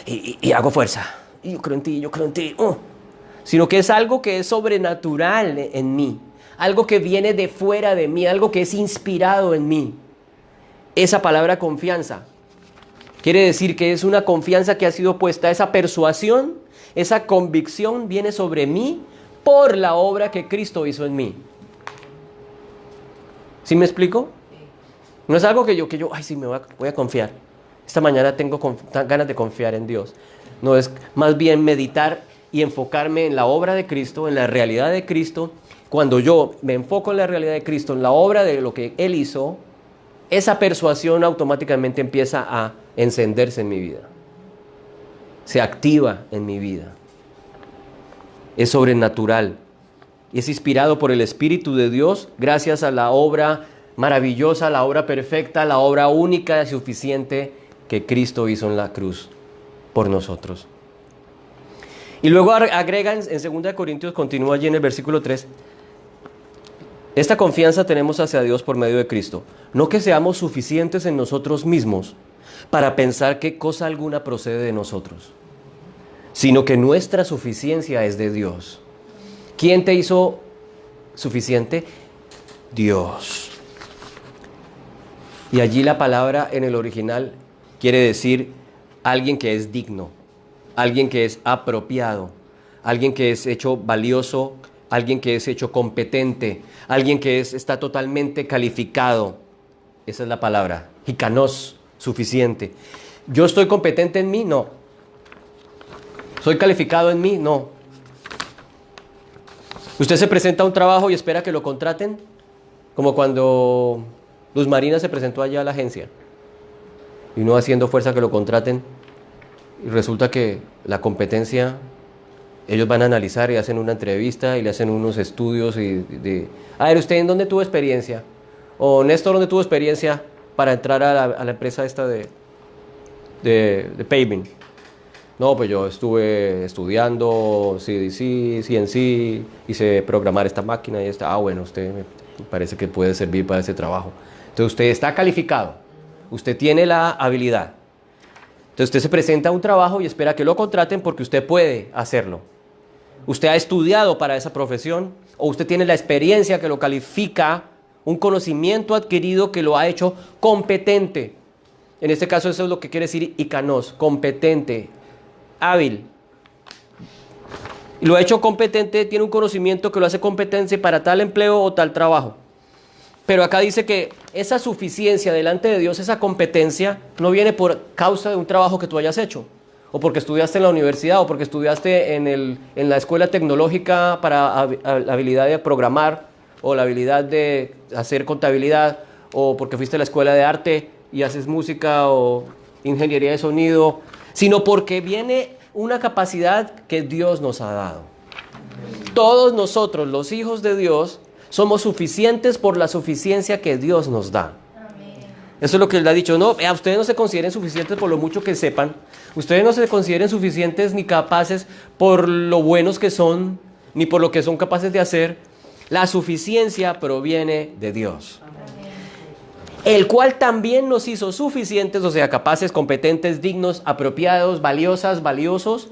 Y hago fuerza. Y yo creo en ti. Sino que es algo que es sobrenatural en mí. Algo que viene de fuera de mí. Algo que es inspirado en mí. Esa palabra confianza quiere decir que es una confianza que ha sido puesta. Esa persuasión, esa convicción viene sobre mí por la obra que Cristo hizo en mí. ¿Sí me explico? No es algo que yo, ay sí, voy a confiar. Esta mañana tengo ganas de confiar en Dios. No, es más bien meditar y enfocarme en la obra de Cristo, en la realidad de Cristo, cuando yo me enfoco en la realidad de Cristo, en la obra de lo que Él hizo, esa persuasión automáticamente empieza a encenderse en mi vida. Se activa en mi vida. Es sobrenatural. Y es inspirado por el Espíritu de Dios gracias a la obra maravillosa, la obra perfecta, la obra única y suficiente que Cristo hizo en la cruz por nosotros. Y luego agrega en 2 Corintios, continúa allí en el versículo 3, esta confianza tenemos hacia Dios por medio de Cristo, no que seamos suficientes en nosotros mismos para pensar que cosa alguna procede de nosotros, sino que nuestra suficiencia es de Dios. ¿Quién te hizo suficiente? Dios. Y allí la palabra en el original quiere decir alguien que es digno, alguien que es apropiado, alguien que es hecho valioso, alguien que es hecho competente, alguien que está totalmente calificado. Esa es la palabra, hikanos, suficiente. ¿Yo estoy competente en mí? No. ¿Soy calificado en mí? No. ¿Usted se presenta a un trabajo y espera que lo contraten? Como cuando Luz Marina se presentó allá a la agencia y uno haciendo fuerza que lo contraten y resulta que la competencia, ellos van a analizar y hacen una entrevista y le hacen unos estudios a ver, ¿usted en dónde tuvo experiencia? O Néstor, ¿dónde tuvo experiencia para entrar a la empresa esta de paving? No, pues yo estuve estudiando CDC, CNC, hice programar esta máquina y esta. Ah, bueno, usted me parece que puede servir para ese trabajo. Entonces usted está calificado, usted tiene la habilidad. Entonces usted se presenta a un trabajo y espera que lo contraten porque usted puede hacerlo. Usted ha estudiado para esa profesión o usted tiene la experiencia que lo califica, un conocimiento adquirido que lo ha hecho competente. En este caso eso es lo que quiere decir ikanos, competente, hábil. Y lo ha hecho competente, tiene un conocimiento que lo hace competente para tal empleo o tal trabajo. Pero acá dice que esa suficiencia delante de Dios, esa competencia, no viene por causa de un trabajo que tú hayas hecho, o porque estudiaste en la universidad, o porque estudiaste en la escuela tecnológica para la habilidad de programar, o la habilidad de hacer contabilidad, o porque fuiste a la escuela de arte y haces música o ingeniería de sonido, sino porque viene una capacidad que Dios nos ha dado. Todos nosotros, los hijos de Dios, somos suficientes por la suficiencia que Dios nos da. Amén. Eso es lo que Él ha dicho. No, ustedes no se consideren suficientes por lo mucho que sepan. Ustedes no se consideren suficientes ni capaces por lo buenos que son, ni por lo que son capaces de hacer. La suficiencia proviene de Dios. Amén. El cual también nos hizo suficientes, o sea, capaces, competentes, dignos, apropiados, valiosas, valiosos.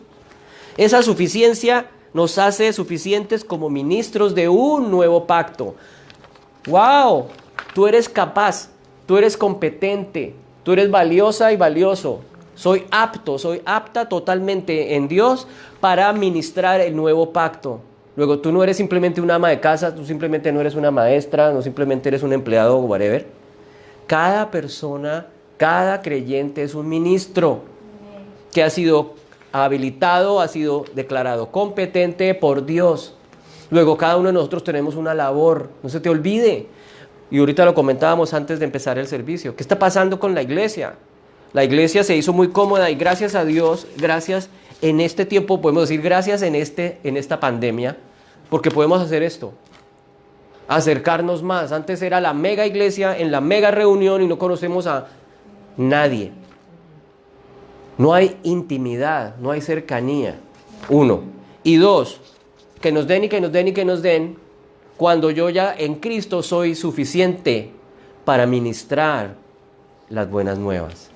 Esa suficiencia nos hace suficientes como ministros de un nuevo pacto. ¡Wow! Tú eres capaz, tú eres competente, tú eres valiosa y valioso. Soy apta totalmente en Dios para ministrar el nuevo pacto. Luego, tú no eres simplemente una ama de casa, tú simplemente no eres una maestra, no simplemente eres un empleado o whatever. Cada persona, cada creyente es un ministro que ha sido habilitado, ha sido declarado competente por Dios. Luego cada uno de nosotros tenemos una labor, no se te olvide. Y ahorita lo comentábamos antes de empezar el servicio. ¿Qué está pasando con la iglesia? La iglesia se hizo muy cómoda y gracias a Dios, gracias en este tiempo, podemos decir gracias en esta pandemia, porque podemos hacer esto, acercarnos más. Antes era la mega iglesia, en la mega reunión y no conocemos a nadie. No hay intimidad, no hay cercanía. 1. Y 2, que nos den y que nos den y que nos den, cuando yo ya en Cristo soy suficiente para ministrar las buenas nuevas.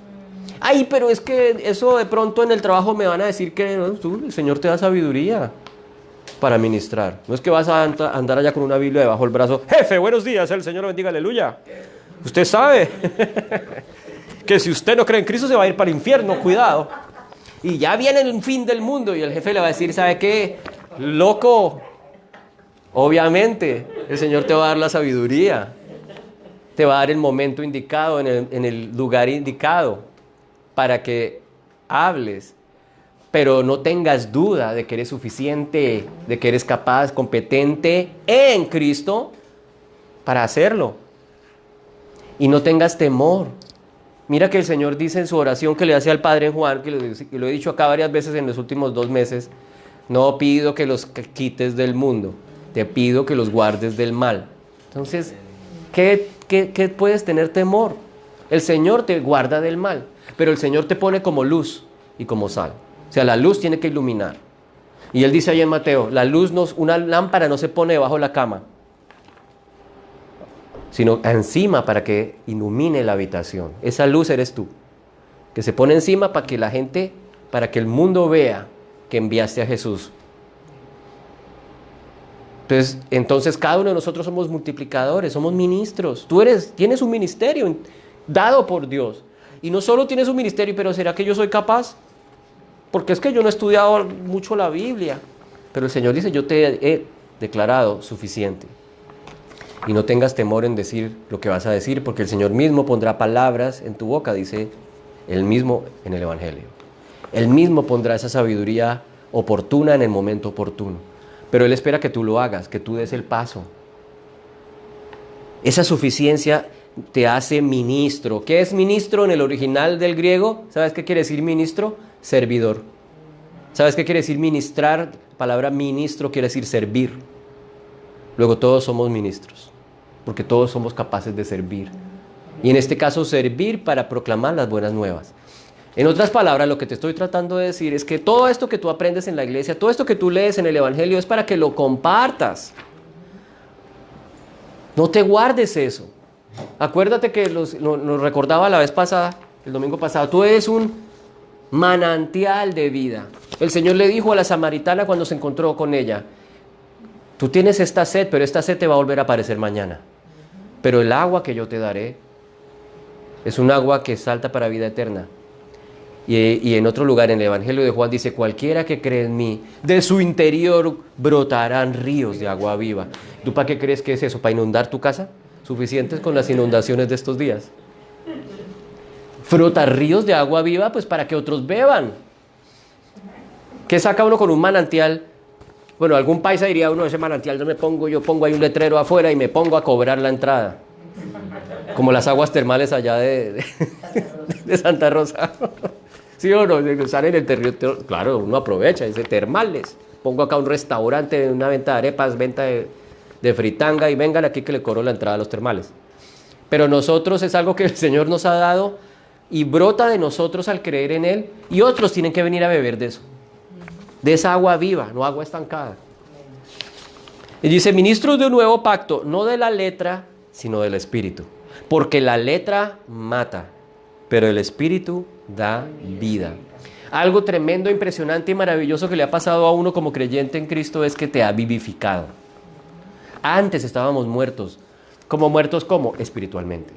Ay, pero es que eso de pronto en el trabajo me van a decir que no, el Señor te da sabiduría para ministrar. No es que vas a andar allá con una Biblia debajo del brazo. Jefe, buenos días, el Señor lo bendiga, aleluya. Usted sabe que si usted no cree en Cristo se va a ir para el infierno, cuidado. Y ya viene el fin del mundo y el jefe le va a decir, ¿sabe qué? Loco, obviamente el Señor te va a dar la sabiduría, te va a dar el momento indicado, en el lugar indicado, para que hables, pero no tengas duda de que eres suficiente, de que eres capaz, competente en Cristo para hacerlo. Y no tengas temor. Mira que el Señor dice en su oración que le hace al Padre en Juan, que lo he dicho acá varias veces en los últimos 2 meses, no pido que los quites del mundo, te pido que los guardes del mal. Entonces, ¿qué puedes tener temor? El Señor te guarda del mal, pero el Señor te pone como luz y como sal. O sea, la luz tiene que iluminar. Y Él dice ahí en Mateo, una lámpara no se pone debajo de la cama, sino encima para que ilumine la habitación. Esa luz eres tú, que se pone encima para que la gente, para que el mundo vea que enviaste a Jesús. Entonces cada uno de nosotros somos multiplicadores, somos ministros. Tienes un ministerio dado por Dios. Y no solo tienes un ministerio, pero ¿será que yo soy capaz? Porque es que yo no he estudiado mucho la Biblia. Pero el Señor dice, yo te he declarado suficiente. Y no tengas temor en decir lo que vas a decir, porque el Señor mismo pondrá palabras en tu boca, dice Él mismo en el Evangelio. Él mismo pondrá esa sabiduría oportuna en el momento oportuno. Pero Él espera que tú lo hagas, que tú des el paso. Esa suficiencia te hace ministro. ¿Qué es ministro en el original del griego? ¿Sabes qué quiere decir ministro? Servidor. ¿Sabes qué quiere decir ministrar? La palabra ministro quiere decir servir. Luego todos somos ministros, porque todos somos capaces de servir. Y en este caso, servir para proclamar las buenas nuevas. En otras palabras, lo que te estoy tratando de decir es que todo esto que tú aprendes en la iglesia, todo esto que tú lees en el Evangelio es para que lo compartas. No te guardes eso. Acuérdate que nos recordaba la vez pasada, el domingo pasado, tú eres un manantial de vida. El Señor le dijo a la samaritana cuando se encontró con ella, tú tienes esta sed, pero esta sed te va a volver a aparecer mañana. Pero el agua que yo te daré es un agua que salta para vida eterna. Y en otro lugar, en el Evangelio de Juan, dice, cualquiera que cree en mí, de su interior brotarán ríos de agua viva. ¿Tú para qué crees que es eso? ¿Para inundar tu casa? Suficientes con las inundaciones de estos días. Frota ríos de agua viva, pues para que otros beban. ¿Qué saca uno con un manantial? Bueno, algún paisa diría, uno, ese manantial yo pongo ahí un letrero afuera y me pongo a cobrar la entrada. Como las aguas termales allá de Santa Rosa. ¿Sí o no? Salen en el territorio, claro, uno aprovecha, dice termales. Pongo acá un restaurante, una venta de arepas, venta de fritanga y vengan aquí que le cobro la entrada a los termales. Pero nosotros es algo que el Señor nos ha dado y brota de nosotros al creer en Él y otros tienen que venir a beber de eso. De esa agua viva, no agua estancada. Y dice, ministros de un nuevo pacto, no de la letra, sino del Espíritu. Porque la letra mata, pero el Espíritu da vida. Algo tremendo, impresionante y maravilloso que le ha pasado a uno como creyente en Cristo es que te ha vivificado. Antes estábamos muertos. ¿Cómo muertos? ¿Cómo? Espiritualmente.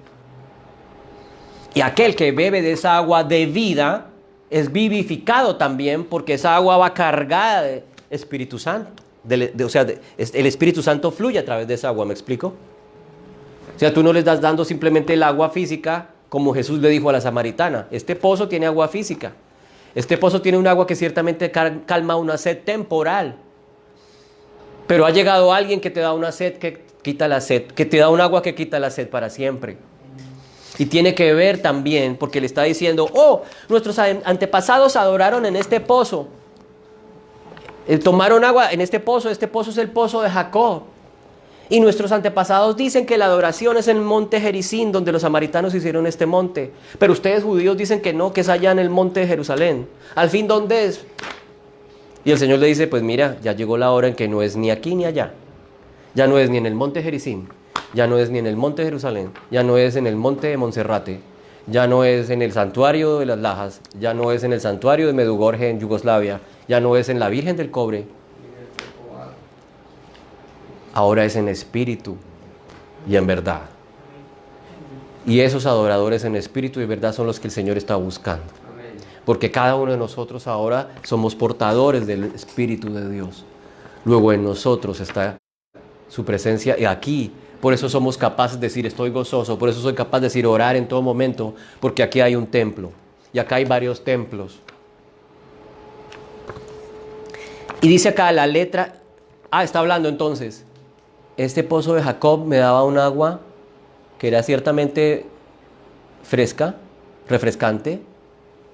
Y aquel que bebe de esa agua de vida es vivificado también porque esa agua va cargada de Espíritu Santo. El Espíritu Santo fluye a través de esa agua, ¿me explico? O sea, tú no le estás dando simplemente el agua física como Jesús le dijo a la samaritana. Este pozo tiene agua física. Este pozo tiene un agua que ciertamente calma una sed temporal. Pero ha llegado alguien que te da una sed que quita la sed, que te da un agua que quita la sed para siempre. Y tiene que ver también, porque le está diciendo, nuestros antepasados adoraron en este pozo. Tomaron agua en este pozo es el pozo de Jacob. Y nuestros antepasados dicen que la adoración es en el monte Gerizim, donde los samaritanos hicieron este monte. Pero ustedes judíos dicen que no, que es allá en el monte de Jerusalén. ¿Al fin dónde es? Y el Señor le dice, pues mira, ya llegó la hora en que no es ni aquí ni allá. Ya no es ni en el monte Gerizim. Ya no es ni en el monte de Jerusalén, ya no es en el monte de Monserrate, ya no es en el santuario de las Lajas, ya no es en el santuario de Medjugorje en Yugoslavia, ya no es en la Virgen del Cobre. Ahora es en espíritu y en verdad. Y esos adoradores en espíritu y verdad son los que el Señor está buscando. Porque cada uno de nosotros ahora somos portadores del Espíritu de Dios. Luego en nosotros está su presencia y aquí. Por eso somos capaces de decir estoy gozoso, por eso soy capaz de decir orar en todo momento, porque aquí hay un templo y acá hay varios templos. Y dice acá la letra, está hablando entonces, este pozo de Jacob me daba un agua que era ciertamente fresca, refrescante,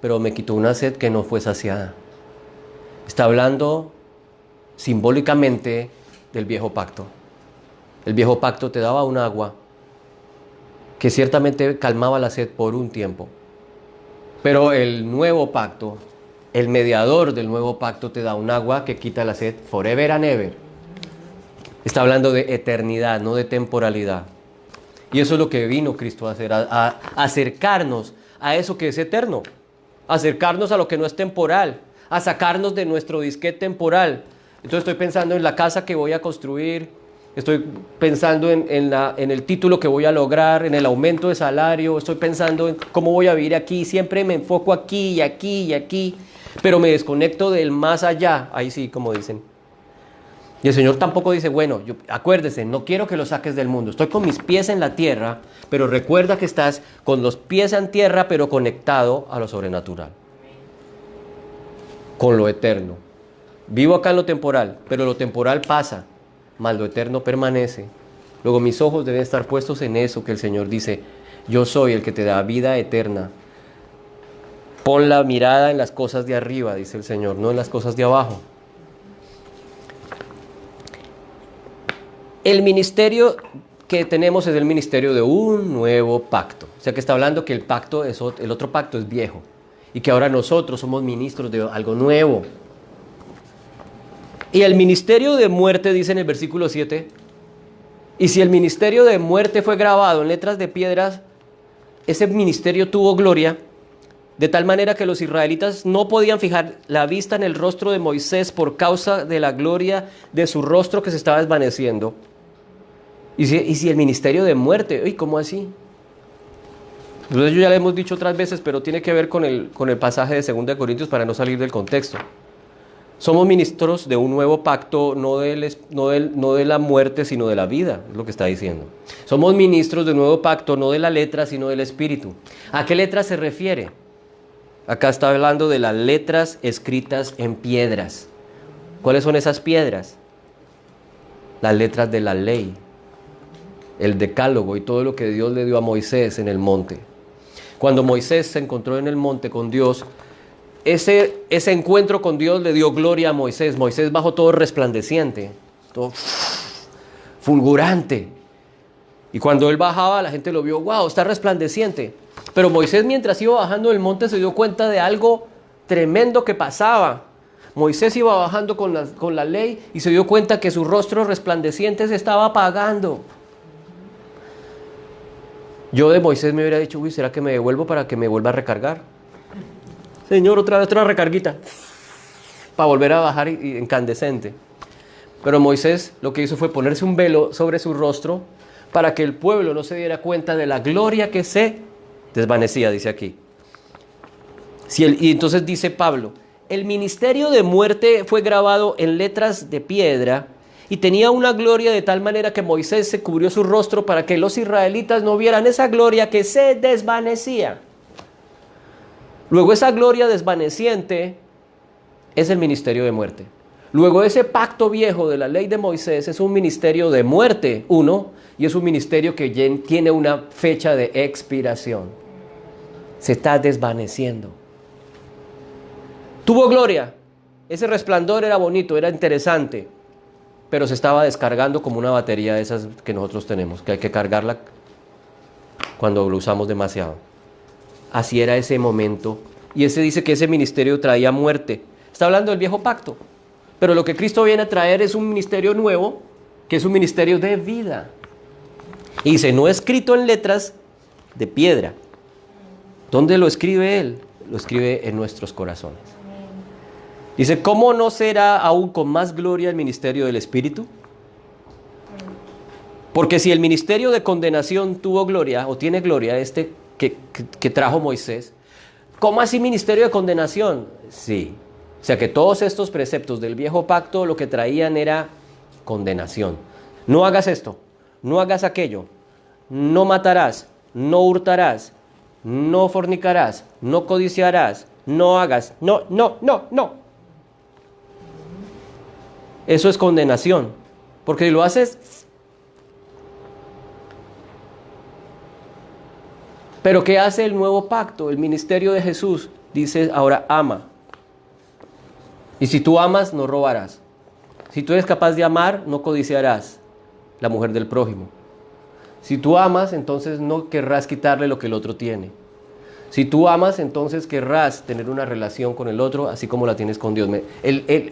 pero me quitó una sed que no fue saciada. Está hablando simbólicamente del viejo pacto. El viejo pacto te daba un agua que ciertamente calmaba la sed por un tiempo. Pero el nuevo pacto, el mediador del nuevo pacto te da un agua que quita la sed forever and ever. Está hablando de eternidad, no de temporalidad. Y eso es lo que vino Cristo a hacer, a acercarnos a eso que es eterno, acercarnos a lo que no es temporal, a sacarnos de nuestro disquete temporal. Entonces estoy pensando en la casa que voy a construir, estoy pensando en el título que voy a lograr, en el aumento de salario, estoy pensando en cómo voy a vivir aquí, siempre me enfoco aquí y aquí y aquí, pero me desconecto del más allá, ahí sí, como dicen. Y el Señor tampoco dice, bueno, acuérdese, no quiero que lo saques del mundo, estoy con mis pies en la tierra, pero recuerda que estás con los pies en tierra, pero conectado a lo sobrenatural, con lo eterno. Vivo acá en lo temporal, pero lo temporal pasa, mas lo eterno permanece. Luego mis ojos deben estar puestos en eso que el Señor dice, yo soy el que te da vida eterna. Pon la mirada en las cosas de arriba, dice el Señor, no en las cosas de abajo. El ministerio que tenemos es el ministerio de un nuevo pacto. O sea que está hablando que el otro pacto es viejo y que ahora nosotros somos ministros de algo nuevo. Y el ministerio de muerte, dice en el versículo 7, y si el ministerio de muerte fue grabado en letras de piedras, ese ministerio tuvo gloria, de tal manera que los israelitas no podían fijar la vista en el rostro de Moisés por causa de la gloria de su rostro que se estaba desvaneciendo. Y si el ministerio de muerte, uy, ¿cómo así? Entonces ya lo hemos dicho otras veces, pero tiene que ver con el pasaje de 2 Corintios para no salir del contexto. Somos ministros de un nuevo pacto, no de la muerte, sino de la vida, es lo que está diciendo. Somos ministros de un nuevo pacto, no de la letra, sino del espíritu. ¿A qué letra se refiere? Acá está hablando de las letras escritas en piedras. ¿Cuáles son esas piedras? Las letras de la ley, el decálogo y todo lo que Dios le dio a Moisés en el monte. Cuando Moisés se encontró en el monte con Dios, ese encuentro con Dios le dio gloria a Moisés. Moisés bajó todo resplandeciente, todo fulgurante. Y cuando él bajaba, la gente lo vio, wow, está resplandeciente. Pero Moisés, mientras iba bajando del monte, se dio cuenta de algo tremendo que pasaba. Moisés iba bajando con la ley y se dio cuenta que su rostro resplandeciente se estaba apagando. Yo de Moisés me hubiera dicho, uy, ¿será que me devuelvo para que me vuelva a recargar? Señor, otra recarguita, para volver a bajar incandescente. Pero Moisés lo que hizo fue ponerse un velo sobre su rostro para que el pueblo no se diera cuenta de la gloria que se desvanecía, dice aquí. Y entonces dice Pablo, el ministerio de muerte fue grabado en letras de piedra y tenía una gloria de tal manera que Moisés se cubrió su rostro para que los israelitas no vieran esa gloria que se desvanecía. Luego esa gloria desvaneciente es el ministerio de muerte. Luego ese pacto viejo de la ley de Moisés es un ministerio de muerte, y es un ministerio que tiene una fecha de expiración. Se está desvaneciendo. Tuvo gloria, ese resplandor era bonito, era interesante, pero se estaba descargando como una batería de esas que nosotros tenemos, que hay que cargarla cuando lo usamos demasiado. Así era ese momento. Y ese dice que ese ministerio traía muerte. Está hablando del viejo pacto. Pero lo que Cristo viene a traer es un ministerio nuevo, que es un ministerio de vida. Y dice, no escrito en letras de piedra. ¿Dónde lo escribe Él? Lo escribe en nuestros corazones. Dice, ¿cómo no será aún con más gloria el ministerio del Espíritu? Porque si el ministerio de condenación tuvo gloria, o tiene gloria, que trajo Moisés, ¿cómo así ministerio de condenación? Sí, o sea que todos estos preceptos del viejo pacto lo que traían era condenación. No hagas esto, no hagas aquello, no matarás, no hurtarás, no fornicarás, no codiciarás, no hagas, no. eso es condenación. Porque si lo haces... Pero ¿qué hace el nuevo pacto? El ministerio de Jesús dice ahora ama. Y si tú amas, no robarás. Si tú eres capaz de amar, no codiciarás la mujer del prójimo. Si tú amas, entonces no querrás quitarle lo que el otro tiene. Si tú amas, entonces querrás tener una relación con el otro, así como la tienes con Dios.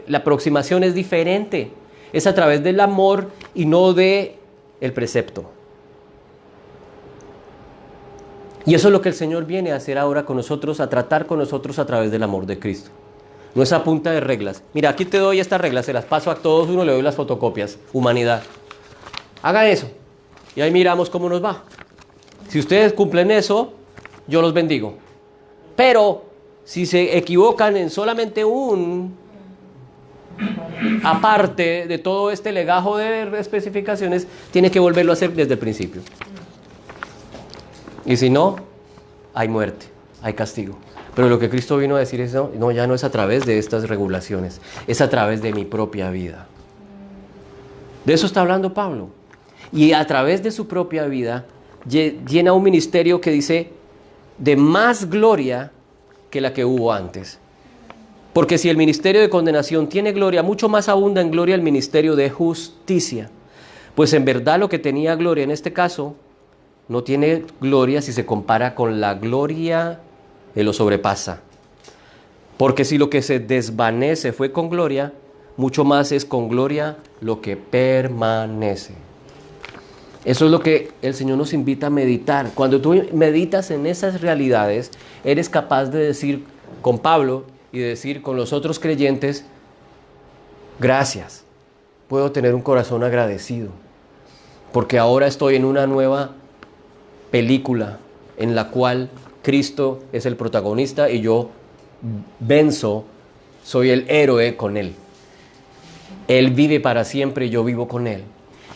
La aproximación es diferente. Es a través del amor y no de el precepto. Y eso es lo que el Señor viene a hacer ahora con nosotros, a tratar con nosotros a través del amor de Cristo. No es a punta de reglas. Mira, aquí te doy estas reglas, se las paso a todos uno, le doy las fotocopias. Humanidad. Hagan eso. Y ahí miramos cómo nos va. Si ustedes cumplen eso, yo los bendigo. Pero si se equivocan en solamente aparte de todo este legajo de especificaciones, tiene que volverlo a hacer desde el principio. Y si no, hay muerte, hay castigo. Pero lo que Cristo vino a decir es, no, ya no es a través de estas regulaciones, es a través de mi propia vida. De eso está hablando Pablo. Y a través de su propia vida, llena un ministerio que dice, de más gloria que la que hubo antes. Porque si el ministerio de condenación tiene gloria, mucho más abunda en gloria el ministerio de justicia. Pues en verdad lo que tenía gloria en este caso, no tiene gloria si se compara con la gloria que lo sobrepasa. Porque si lo que se desvanece fue con gloria, mucho más es con gloria lo que permanece. Eso es lo que el Señor nos invita a meditar. Cuando tú meditas en esas realidades, eres capaz de decir con Pablo y de decir con los otros creyentes, gracias, puedo tener un corazón agradecido, porque ahora estoy en una nueva película en la cual Cristo es el protagonista y yo venzo, soy el héroe con Él. Él vive para siempre y yo vivo con Él.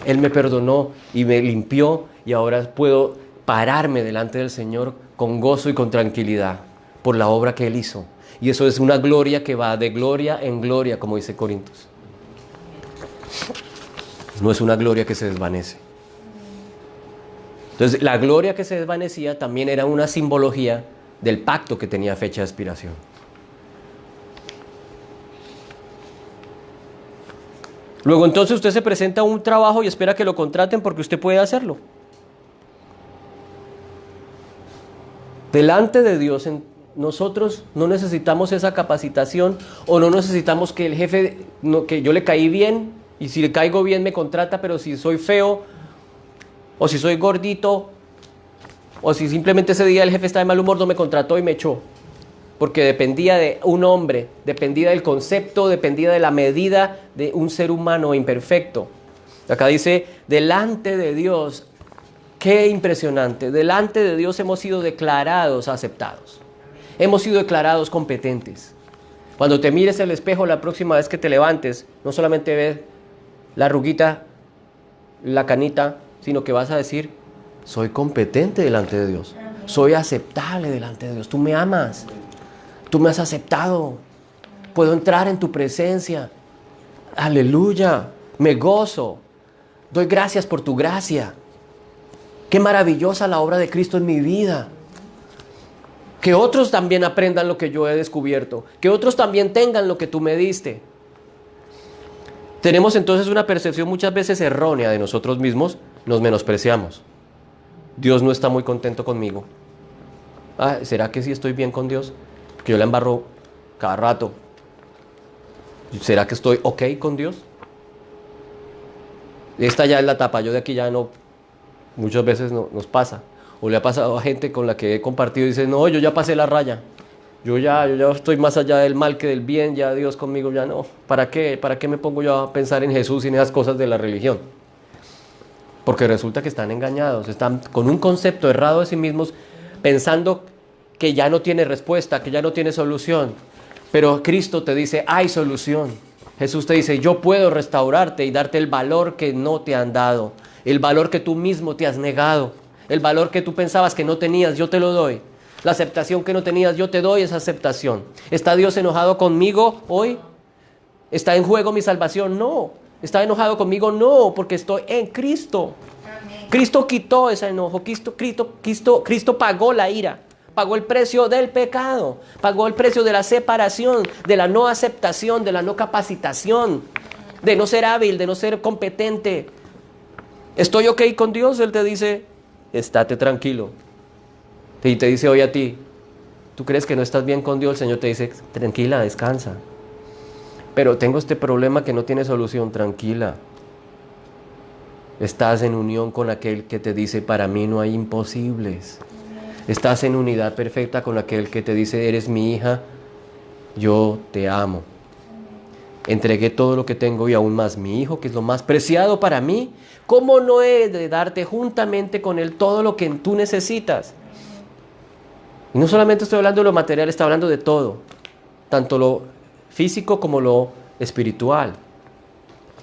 Él me perdonó y me limpió y ahora puedo pararme delante del Señor con gozo y con tranquilidad por la obra que Él hizo. Y eso es una gloria que va de gloria en gloria, como dice Corintios. No es una gloria que se desvanece. Entonces, la gloria que se desvanecía también era una simbología del pacto que tenía fecha de expiración. Luego entonces usted se presenta a un trabajo y espera que lo contraten porque usted puede hacerlo. Delante de Dios, nosotros no necesitamos esa capacitación o no necesitamos que el jefe, que yo le caí bien y si le caigo bien me contrata, pero si soy feo o si soy gordito o si simplemente ese día el jefe está de mal humor no me contrató y me echó. Porque dependía de un hombre, dependía del concepto, dependía de la medida de un ser humano imperfecto. Acá dice, delante de Dios, qué impresionante, delante de Dios hemos sido declarados aceptados. Hemos sido declarados competentes. Cuando te mires al espejo la próxima vez que te levantes, no solamente ves la arruguita, la canita, sino que vas a decir, soy competente delante de Dios. Soy aceptable delante de Dios. Tú me amas. Tú me has aceptado. Puedo entrar en tu presencia. Aleluya. Me gozo. Doy gracias por tu gracia. Qué maravillosa la obra de Cristo en mi vida. Que otros también aprendan lo que yo he descubierto. Que otros también tengan lo que tú me diste. Tenemos entonces una percepción muchas veces errónea de nosotros mismos. Nos menospreciamos. Dios no está muy contento conmigo. ¿Será que sí estoy bien con Dios? Que yo la embarro cada rato. ¿Será que estoy ok con Dios? Esta ya es la etapa, yo de aquí ya no, muchas veces nos pasa. O le ha pasado a gente con la que he compartido y dice, no, yo ya pasé la raya. Yo ya estoy más allá del mal que del bien, ya Dios conmigo ya no. ¿Para qué me pongo yo a pensar en Jesús y en esas cosas de la religión? Porque resulta que están engañados, están con un concepto errado de sí mismos, pensando que ya no tiene respuesta, que ya no tiene solución. Pero Cristo te dice, hay solución. Jesús te dice, yo puedo restaurarte y darte el valor que no te han dado, el valor que tú mismo te has negado, el valor que tú pensabas que no tenías, yo te lo doy. La aceptación que no tenías, yo te doy esa aceptación. ¿Está Dios enojado conmigo hoy? ¿Está en juego mi salvación? No. ¿Está enojado conmigo? No, porque estoy en Cristo. Amén. Cristo quitó ese enojo, Cristo pagó la ira, pagó el precio del pecado, pagó el precio de la separación, de la no aceptación, de la no capacitación, de no ser hábil, de no ser competente. ¿Estoy ok con Dios? Él te dice, estate tranquilo. Y te dice hoy a ti, ¿tú crees que no estás bien con Dios? El Señor te dice, tranquila, descansa. Pero tengo este problema que no tiene solución, tranquila. Estás en unión con aquel que te dice, para mí no hay imposibles. Estás en unidad perfecta con aquel que te dice, eres mi hija, yo te amo. Entregué todo lo que tengo y aún más mi hijo, que es lo más preciado para mí. ¿Cómo no he de darte juntamente con él todo lo que tú necesitas? Y no solamente estoy hablando de lo material, estoy hablando de todo. Tanto lo físico como lo espiritual.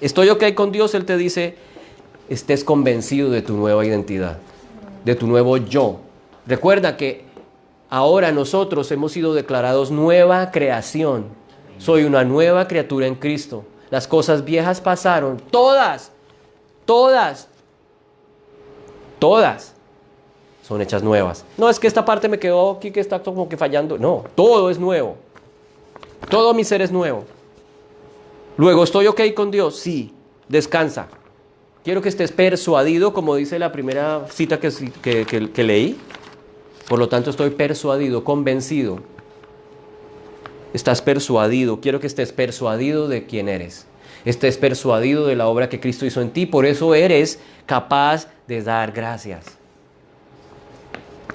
Estoy ok con Dios, Él te dice, estés convencido de tu nueva identidad, de tu nuevo yo. Recuerda que ahora nosotros hemos sido declarados nueva creación. Soy una nueva criatura en Cristo. Las cosas viejas pasaron, todas son hechas nuevas. No es que esta parte me quedó aquí que está como que fallando. No, todo es nuevo. Todo mi ser es nuevo. Luego, ¿estoy ok con Dios? Sí, descansa. Quiero que estés persuadido, como dice la primera cita que leí. Por lo tanto, estoy persuadido, convencido. Estás persuadido. Quiero que estés persuadido de quién eres. Estés persuadido de la obra que Cristo hizo en ti. Por eso eres capaz de dar gracias.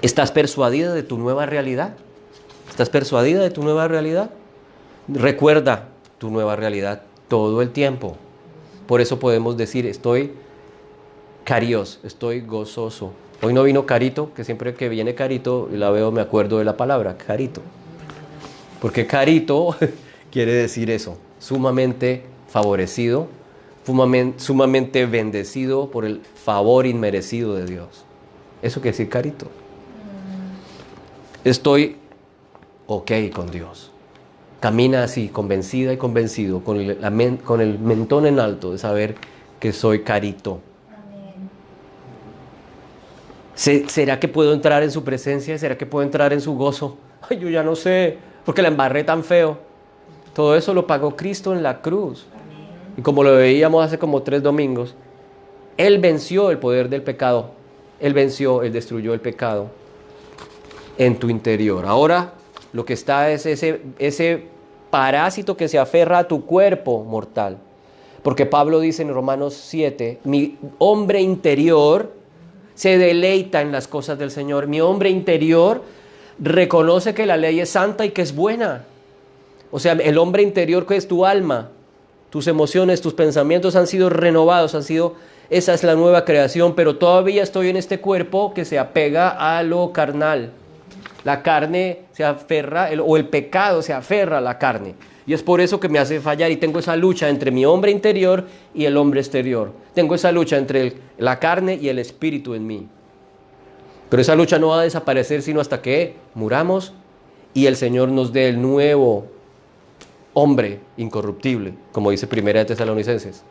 ¿Estás persuadida de tu nueva realidad? ¿Estás persuadida de tu nueva realidad? Recuerda tu nueva realidad todo el tiempo. Por eso podemos decir, estoy carios, estoy gozoso. Hoy no vino Carito, que siempre que viene Carito y la veo me acuerdo de la palabra, Carito. Porque Carito quiere decir eso, sumamente favorecido, sumamente bendecido por el favor inmerecido de Dios. Eso quiere decir Carito. Estoy ok con Dios. Camina así, convencida y convencido, con el mentón en alto de saber que soy Carito. Amén. ¿Será que puedo entrar en su presencia? ¿Será que puedo entrar en su gozo? Ay, yo ya no sé, porque la embarré tan feo. Todo eso lo pagó Cristo en la cruz. Y como lo veíamos hace como 3 domingos, Él venció el poder del pecado. Él destruyó el pecado en tu interior. Ahora lo que está es ese parásito que se aferra a tu cuerpo mortal. Porque Pablo dice en Romanos 7, mi hombre interior se deleita en las cosas del Señor. Mi hombre interior reconoce que la ley es santa y que es buena. O sea, el hombre interior, que es tu alma, tus emociones, tus pensamientos han sido renovados, esa es la nueva creación, pero todavía estoy en este cuerpo que se apega a lo carnal. La carne se aferra, o el pecado se aferra a la carne. Y es por eso que me hace fallar y tengo esa lucha entre mi hombre interior y el hombre exterior. Tengo esa lucha entre la carne y el espíritu en mí. Pero esa lucha no va a desaparecer sino hasta que muramos y el Señor nos dé el nuevo hombre incorruptible, como dice 1 de Tesalonicenses.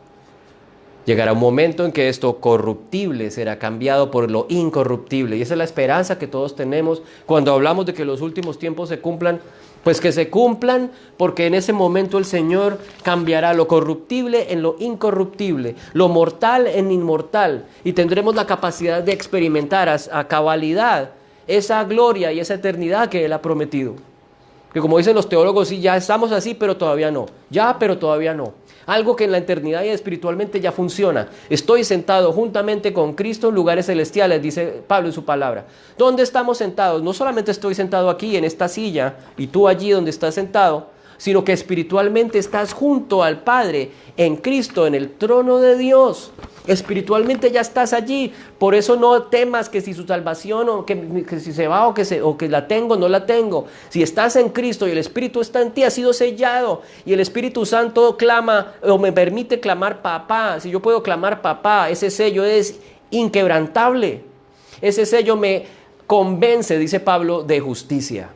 Llegará un momento en que esto corruptible será cambiado por lo incorruptible. Y esa es la esperanza que todos tenemos cuando hablamos de que los últimos tiempos se cumplan. Pues que se cumplan, porque en ese momento el Señor cambiará lo corruptible en lo incorruptible, lo mortal en inmortal. Y tendremos la capacidad de experimentar a cabalidad esa gloria y esa eternidad que Él ha prometido. Que como dicen los teólogos, sí, ya estamos así, pero todavía no. Ya, pero todavía no. Algo que en la eternidad y espiritualmente ya funciona. Estoy sentado juntamente con Cristo en lugares celestiales, dice Pablo en su palabra. ¿Dónde estamos sentados? No solamente estoy sentado aquí en esta silla y tú allí donde estás sentado, sino que espiritualmente estás junto al Padre en Cristo, en el trono de Dios. Espiritualmente ya estás allí. Por eso no temas que si su salvación o que si se va o que la tengo o no la tengo. Si estás en Cristo y el Espíritu está en ti, ha sido sellado. Y el Espíritu Santo clama o me permite clamar papá. Si yo puedo clamar papá, ese sello es inquebrantable. Ese sello me convence, dice Pablo, de justicia.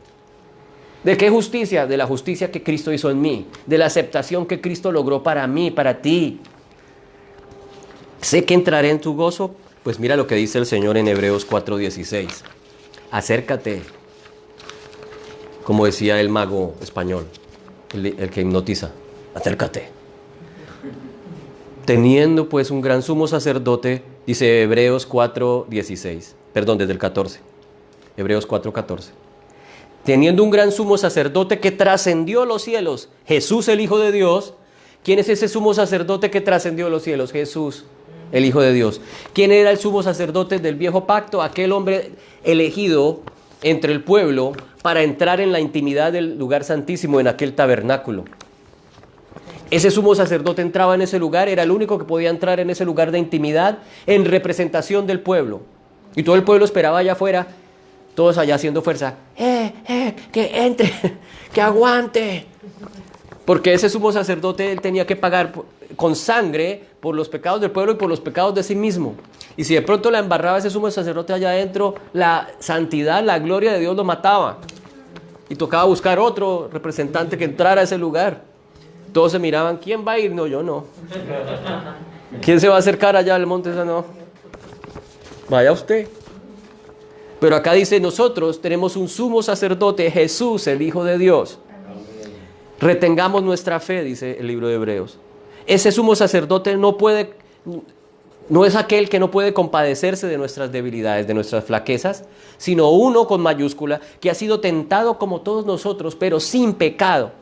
¿De qué justicia? De la justicia que Cristo hizo en mí, de la aceptación que Cristo logró para mí, para ti. Sé que entraré en tu gozo. Pues mira lo que dice el Señor en Hebreos 4:16. Acércate, como decía el mago español, el que hipnotiza. Acércate. Teniendo pues un gran sumo sacerdote, dice Hebreos 4:16, perdón, desde el 14. Hebreos 4:14. Teniendo un gran sumo sacerdote que trascendió los cielos, Jesús el Hijo de Dios. ¿Quién es ese sumo sacerdote que trascendió los cielos? Jesús, el Hijo de Dios. ¿Quién era el sumo sacerdote del viejo pacto? Aquel hombre elegido entre el pueblo para entrar en la intimidad del lugar santísimo, en aquel tabernáculo. Ese sumo sacerdote entraba en ese lugar, era el único que podía entrar en ese lugar de intimidad en representación del pueblo. Y todo el pueblo esperaba allá afuera, todos allá haciendo fuerza. Que entre, que aguante. Porque ese sumo sacerdote, él tenía que pagar con sangre por los pecados del pueblo y por los pecados de sí mismo. Y si de pronto la embarraba ese sumo sacerdote allá adentro, la santidad, la gloria de Dios lo mataba. Y tocaba buscar otro representante que entrara a ese lugar. Todos se miraban, ¿quién va a ir? No, yo no. ¿Quién se va a acercar allá al monte? No. Vaya usted. Pero acá dice, nosotros tenemos un sumo sacerdote, Jesús, el Hijo de Dios. Retengamos nuestra fe, dice el libro de Hebreos. Ese sumo sacerdote no es aquel que no puede compadecerse de nuestras debilidades, de nuestras flaquezas, sino uno con mayúscula, que ha sido tentado como todos nosotros, pero sin pecado.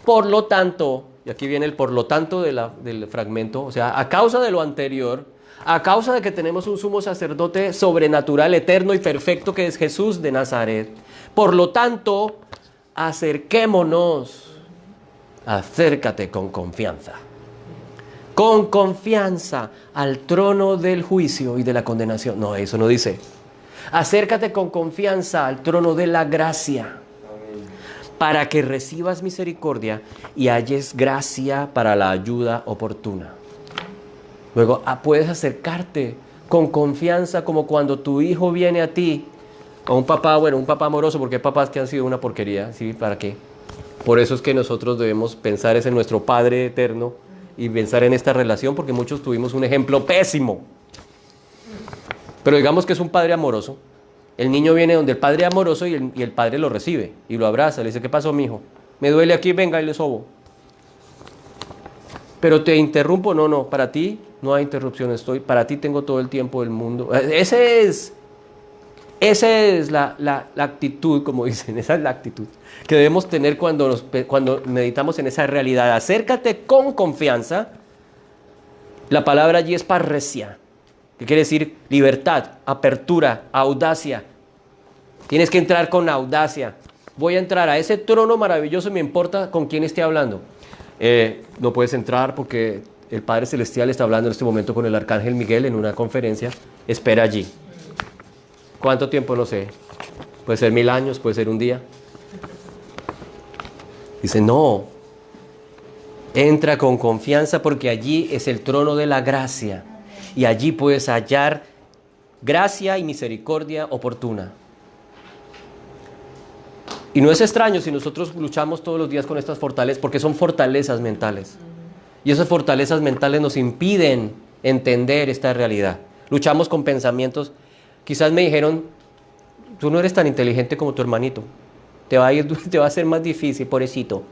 Por lo tanto, y aquí viene el por lo tanto del fragmento, o sea, a causa de lo anterior, a causa de que tenemos un sumo sacerdote sobrenatural, eterno y perfecto, que es Jesús de Nazaret, por lo tanto, acerquémonos, acércate con confianza al trono del juicio y de la condenación. No, eso no dice. Acércate con confianza al trono de la gracia, para que recibas misericordia y halles gracia para la ayuda oportuna. Luego puedes acercarte con confianza, como cuando tu hijo viene a ti, a un papá amoroso, porque hay papás que han sido una porquería, ¿sí? ¿Para qué? Por eso es que nosotros debemos pensar en nuestro Padre eterno y pensar en esta relación, porque muchos tuvimos un ejemplo pésimo. Pero digamos que es un padre amoroso. El niño viene donde el padre amoroso y el padre lo recibe y lo abraza. Le dice, ¿qué pasó, mijo? Me duele aquí, venga y le sobo. Pero te interrumpo, no, para ti no hay interrupción, para ti tengo todo el tiempo del mundo. Esa es la actitud, como dicen, esa es la actitud que debemos tener cuando meditamos en esa realidad. Acércate con confianza. La palabra allí es parresia, que quiere decir libertad, apertura, audacia. Tienes que entrar con audacia. Voy a entrar a ese trono maravilloso y me importa con quién esté hablando. No puedes entrar porque el Padre Celestial está hablando en este momento con el Arcángel Miguel en una conferencia. Espera allí. ¿Cuánto tiempo? No sé. Puede ser 1000 años, puede ser un día. Dice, no. Entra con confianza porque allí es el trono de la gracia. Y allí puedes hallar gracia y misericordia oportuna. Y no es extraño si nosotros luchamos todos los días con estas fortalezas, porque son fortalezas mentales. Y esas fortalezas mentales nos impiden entender esta realidad. Luchamos con pensamientos. Quizás me dijeron, tú no eres tan inteligente como tu hermanito. Te va a ser más difícil, pobrecito.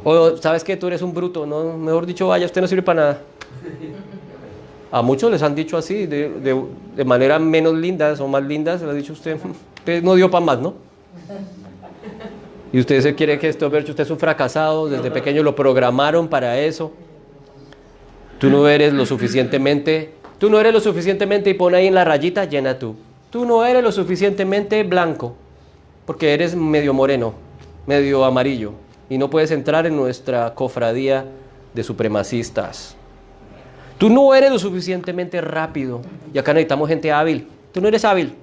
O sabes que tú eres un bruto, no, mejor dicho, vaya, usted no sirve para nada. A muchos les han dicho así, de manera menos lindas o más lindas, les ha dicho usted no dio para más, ¿no? Y usted se quiere que usted es un fracasado, desde pequeño lo programaron para eso. Tú no eres lo suficientemente y pon ahí en la rayita, llena tú. Tú no eres lo suficientemente blanco, porque eres medio moreno, medio amarillo, y no puedes entrar en nuestra cofradía de supremacistas. Tú no eres lo suficientemente rápido, y acá necesitamos gente hábil. Tú no eres hábil.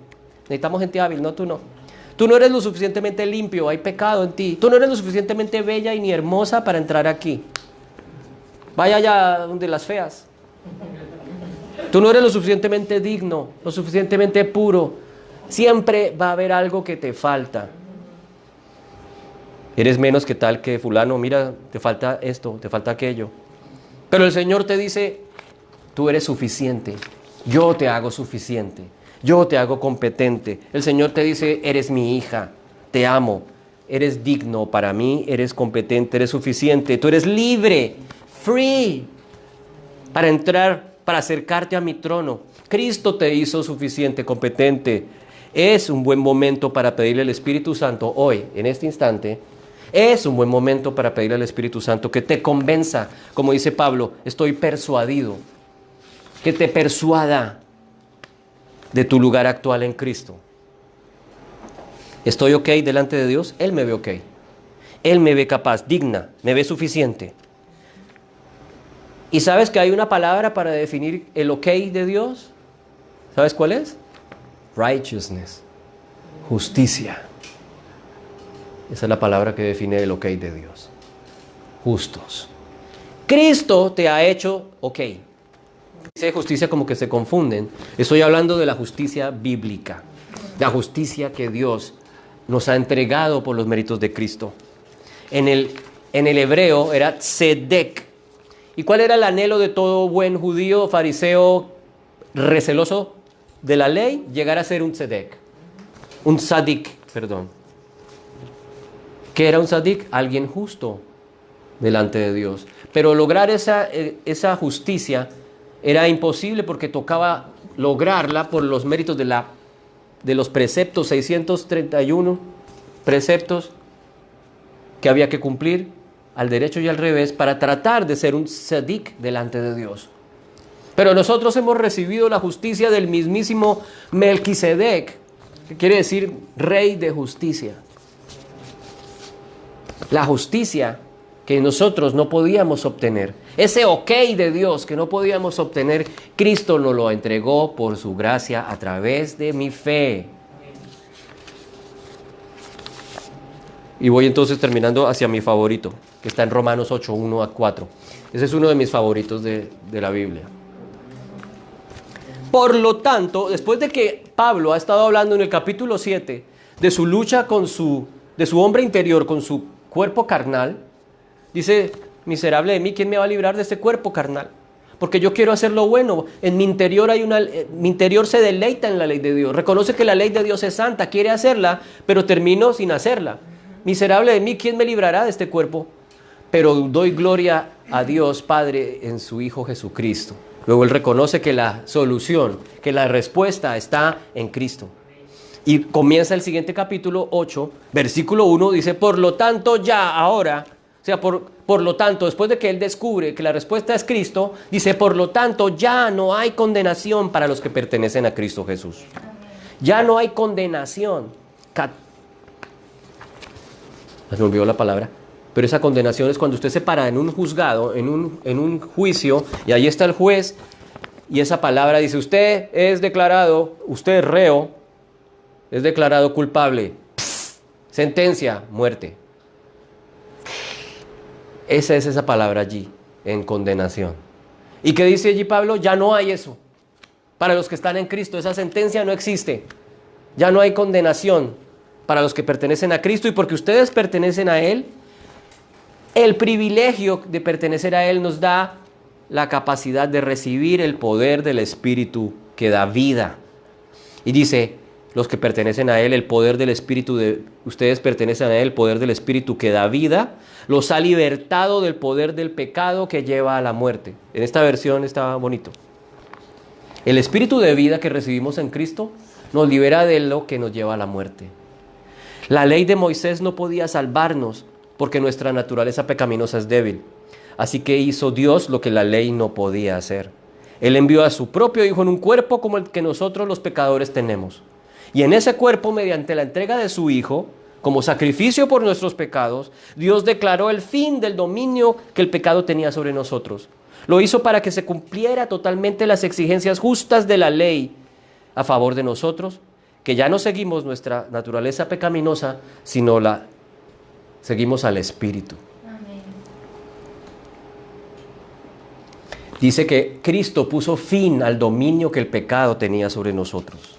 Necesitamos gente hábil, no, tú no. Tú no eres lo suficientemente limpio, hay pecado en ti. Tú no eres lo suficientemente bella y ni hermosa para entrar aquí. Vaya allá donde las feas. Tú no eres lo suficientemente digno, lo suficientemente puro. Siempre va a haber algo que te falta. Eres menos que tal que fulano, mira, te falta esto, te falta aquello. Pero el Señor te dice, tú eres suficiente, yo te hago suficiente, yo te hago competente. El Señor te dice, eres mi hija, te amo, eres digno para mí, eres competente, eres suficiente, tú eres libre, free, para entrar, para acercarte a mi trono. Cristo te hizo suficiente, competente. Es un buen momento para pedirle al Espíritu Santo hoy, en este instante. Es un buen momento para pedirle al Espíritu Santo que te convenza, como dice Pablo, estoy persuadido, que te persuada de tu lugar actual en Cristo. ¿Estoy ok delante de Dios? Él me ve ok. Él me ve capaz, digna, me ve suficiente. ¿Y sabes que hay una palabra para definir el ok de Dios? ¿Sabes cuál es? Righteousness, justicia. Esa es la palabra que define el ok de Dios. Justos. Cristo te ha hecho ok. Dice justicia como que se confunden. Estoy hablando de la justicia bíblica. La justicia que Dios nos ha entregado por los méritos de Cristo. En el hebreo era tzedek. ¿Y cuál era el anhelo de todo buen judío, fariseo, receloso de la ley? Llegar a ser un tzedek. Un tzadik, perdón. ¿Qué era un tzadik? Alguien justo delante de Dios. Pero lograr esa justicia era imposible porque tocaba lograrla por los méritos de los preceptos, 631 preceptos que había que cumplir al derecho y al revés para tratar de ser un tzadik delante de Dios. Pero nosotros hemos recibido la justicia del mismísimo Melquisedec, que quiere decir rey de justicia. La justicia que nosotros no podíamos obtener, ese ok de Dios que no podíamos obtener, Cristo nos lo entregó por su gracia a través de mi fe. Y voy entonces terminando hacia mi favorito, que está en Romanos 8, 1 a 4. Ese es uno de mis favoritos de la Biblia. Por lo tanto, después de que Pablo ha estado hablando en el capítulo 7 de su lucha de su hombre interior con su cuerpo carnal, dice, miserable de mí, ¿quién me va a librar de este cuerpo carnal? Porque yo quiero hacer lo bueno. En mi interior mi interior se deleita en la ley de Dios. Reconoce que la ley de Dios es santa, quiere hacerla, pero termino sin hacerla. Miserable de mí, ¿quién me librará de este cuerpo? Pero doy gloria a Dios Padre en su Hijo Jesucristo. Luego él reconoce que la solución, que la respuesta está en Cristo. Y comienza el siguiente capítulo 8, versículo 1, dice, por lo tanto ya ahora, o sea, por lo tanto, después de que él descubre que la respuesta es Cristo, dice, por lo tanto ya no hay condenación para los que pertenecen a Cristo Jesús. Ya no hay condenación. Se me olvidó la palabra. Pero esa condenación es cuando usted se para en un juzgado, en un juicio, y ahí está el juez, y esa palabra dice, usted es declarado, usted es reo, es declarado culpable. Sentencia, muerte. Esa es esa palabra allí, en condenación. ¿Y qué dice allí Pablo? Ya no hay eso. Para los que están en Cristo, esa sentencia no existe. Ya no hay condenación para los que pertenecen a Cristo, y porque ustedes pertenecen a Él, el privilegio de pertenecer a Él nos da la capacidad de recibir el poder del Espíritu que da vida. Y dice, los que pertenecen a Él, el poder del Espíritu, ustedes pertenecen a Él, el poder del Espíritu que da vida, los ha libertado del poder del pecado que lleva a la muerte. En esta versión está bonito. El Espíritu de vida que recibimos en Cristo nos libera de lo que nos lleva a la muerte. La ley de Moisés no podía salvarnos porque nuestra naturaleza pecaminosa es débil. Así que hizo Dios lo que la ley no podía hacer. Él envió a su propio Hijo en un cuerpo como el que nosotros los pecadores tenemos. Y en ese cuerpo, mediante la entrega de su Hijo, como sacrificio por nuestros pecados, Dios declaró el fin del dominio que el pecado tenía sobre nosotros. Lo hizo para que se cumpliera totalmente las exigencias justas de la ley a favor de nosotros, que ya no seguimos nuestra naturaleza pecaminosa, sino seguimos al Espíritu. Amén. Dice que Cristo puso fin al dominio que el pecado tenía sobre nosotros.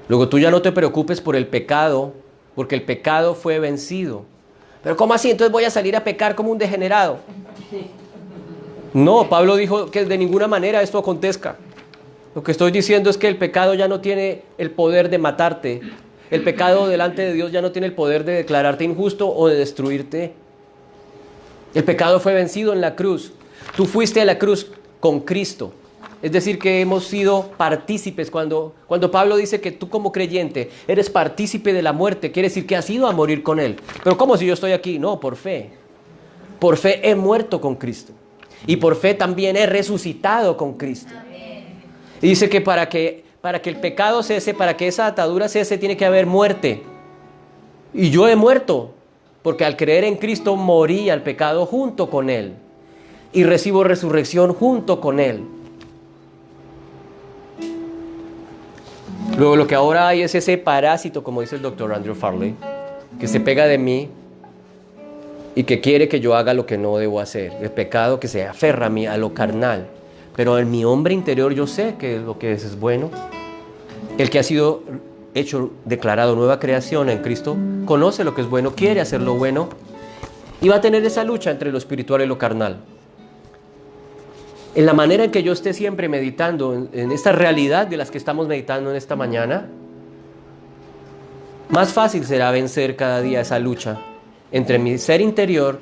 Luego tú ya no te preocupes por el pecado, porque el pecado fue vencido. Pero ¿cómo así? Entonces voy a salir a pecar como un degenerado. No, Pablo dijo que de ninguna manera esto acontezca. Lo que estoy diciendo es que el pecado ya no tiene el poder de matarte. El pecado delante de Dios ya no tiene el poder de declararte injusto o de destruirte. El pecado fue vencido en la cruz. Tú fuiste a la cruz con Cristo. Es decir, que hemos sido partícipes. Cuando Pablo dice que tú como creyente eres partícipe de la muerte, quiere decir que has ido a morir con Él. Pero ¿cómo si yo estoy aquí? No, por fe. Por fe he muerto con Cristo. Y por fe también he resucitado con Cristo. Y dice que para que el pecado cese, para que esa atadura cese, tiene que haber muerte. Y yo he muerto, porque al creer en Cristo morí al pecado junto con Él. Y recibo resurrección junto con Él. Luego lo que ahora hay es ese parásito, como dice el doctor Andrew Farley, que se pega de mí y que quiere que yo haga lo que no debo hacer. El pecado que se aferra a mí, a lo carnal. Pero en mi hombre interior yo sé que lo que es bueno. El que ha sido hecho, declarado nueva creación en Cristo, conoce lo que es bueno, quiere hacer lo bueno y va a tener esa lucha entre lo espiritual y lo carnal. En la manera en que yo esté siempre meditando en esta realidad de las que estamos meditando en esta mañana, más fácil será vencer cada día esa lucha entre mi ser interior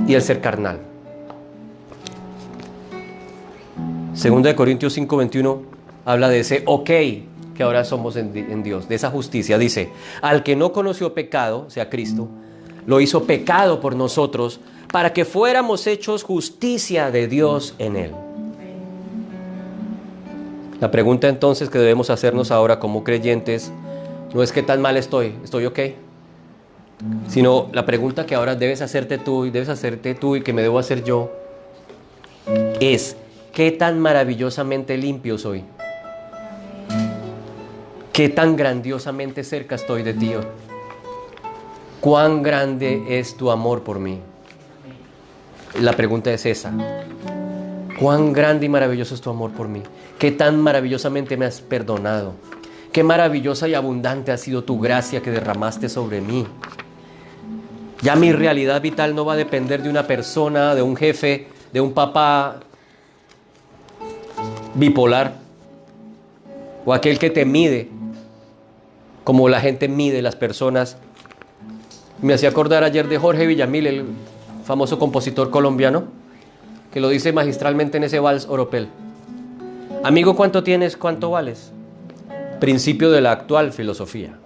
y el ser carnal. 2 Corintios 5:21 habla de ese ok que ahora somos en Dios, de esa justicia. Dice, al que no conoció pecado, o sea Cristo, lo hizo pecado por nosotros para que fuéramos hechos justicia de Dios en Él. La pregunta entonces que debemos hacernos ahora como creyentes no es qué tan mal estoy ok, sino la pregunta que ahora debes hacerte tú y que me debo hacer yo es, ¿qué tan maravillosamente limpio soy? ¿Qué tan grandiosamente cerca estoy de ti? ¿Cuán grande es tu amor por mí? La pregunta es esa. ¿Cuán grande y maravilloso es tu amor por mí? ¿Qué tan maravillosamente me has perdonado? ¿Qué maravillosa y abundante ha sido tu gracia que derramaste sobre mí? Ya mi realidad vital no va a depender de una persona, de un jefe, de un papá bipolar o aquel que te mide como la gente mide las personas. Me hacía acordar ayer de Jorge Villamil, el famoso compositor colombiano, que lo dice magistralmente en ese vals Oropel. Amigo, ¿cuánto tienes? ¿Cuánto vales? Principio de la actual filosofía.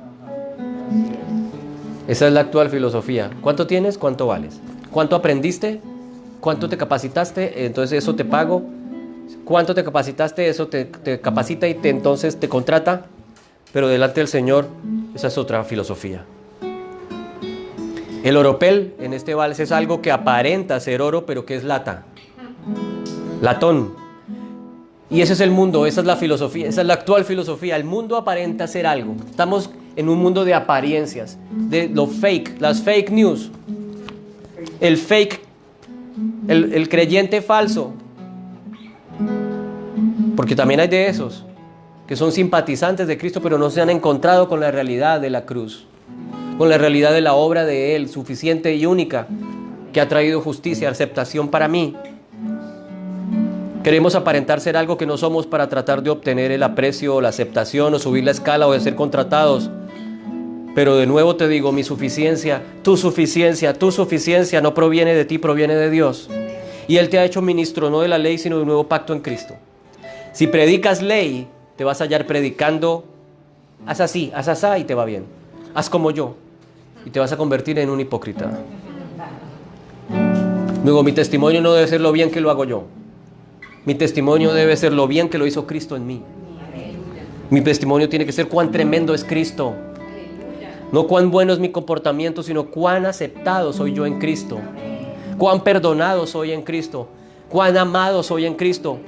Esa es la actual filosofía. ¿Cuánto tienes? ¿Cuánto vales? ¿Cuánto aprendiste? ¿Cuánto te capacitaste? Entonces eso te pago. ¿Cuánto te capacitaste? Eso te capacita y entonces te contrata. Pero delante del Señor, esa es otra filosofía. El oropel en este vals es algo que aparenta ser oro, pero que es lata. Latón. Y ese es el mundo, esa es la filosofía, esa es la actual filosofía. El mundo aparenta ser algo. Estamos en un mundo de apariencias, de lo fake, las fake news. El fake, el creyente falso. Porque también hay de esos que son simpatizantes de Cristo, pero no se han encontrado con la realidad de la cruz, con la realidad de la obra de Él, suficiente y única, que ha traído justicia, aceptación para mí. Queremos aparentar ser algo que no somos para tratar de obtener el aprecio o la aceptación o subir la escala o de ser contratados. Pero de nuevo te digo, mi suficiencia, tu suficiencia no proviene de ti, proviene de Dios. Y Él te ha hecho ministro no de la ley, sino de un nuevo pacto en Cristo. Si predicas ley, te vas a hallar predicando, haz así, haz asá y te va bien. Haz como yo y te vas a convertir en un hipócrita. Luego, mi testimonio no debe ser lo bien que lo hago yo. Mi testimonio debe ser lo bien que lo hizo Cristo en mí. Mi testimonio tiene que ser cuán tremendo es Cristo. No cuán bueno es mi comportamiento, sino cuán aceptado soy yo en Cristo. Cuán perdonado soy en Cristo. Cuán amado soy en Cristo.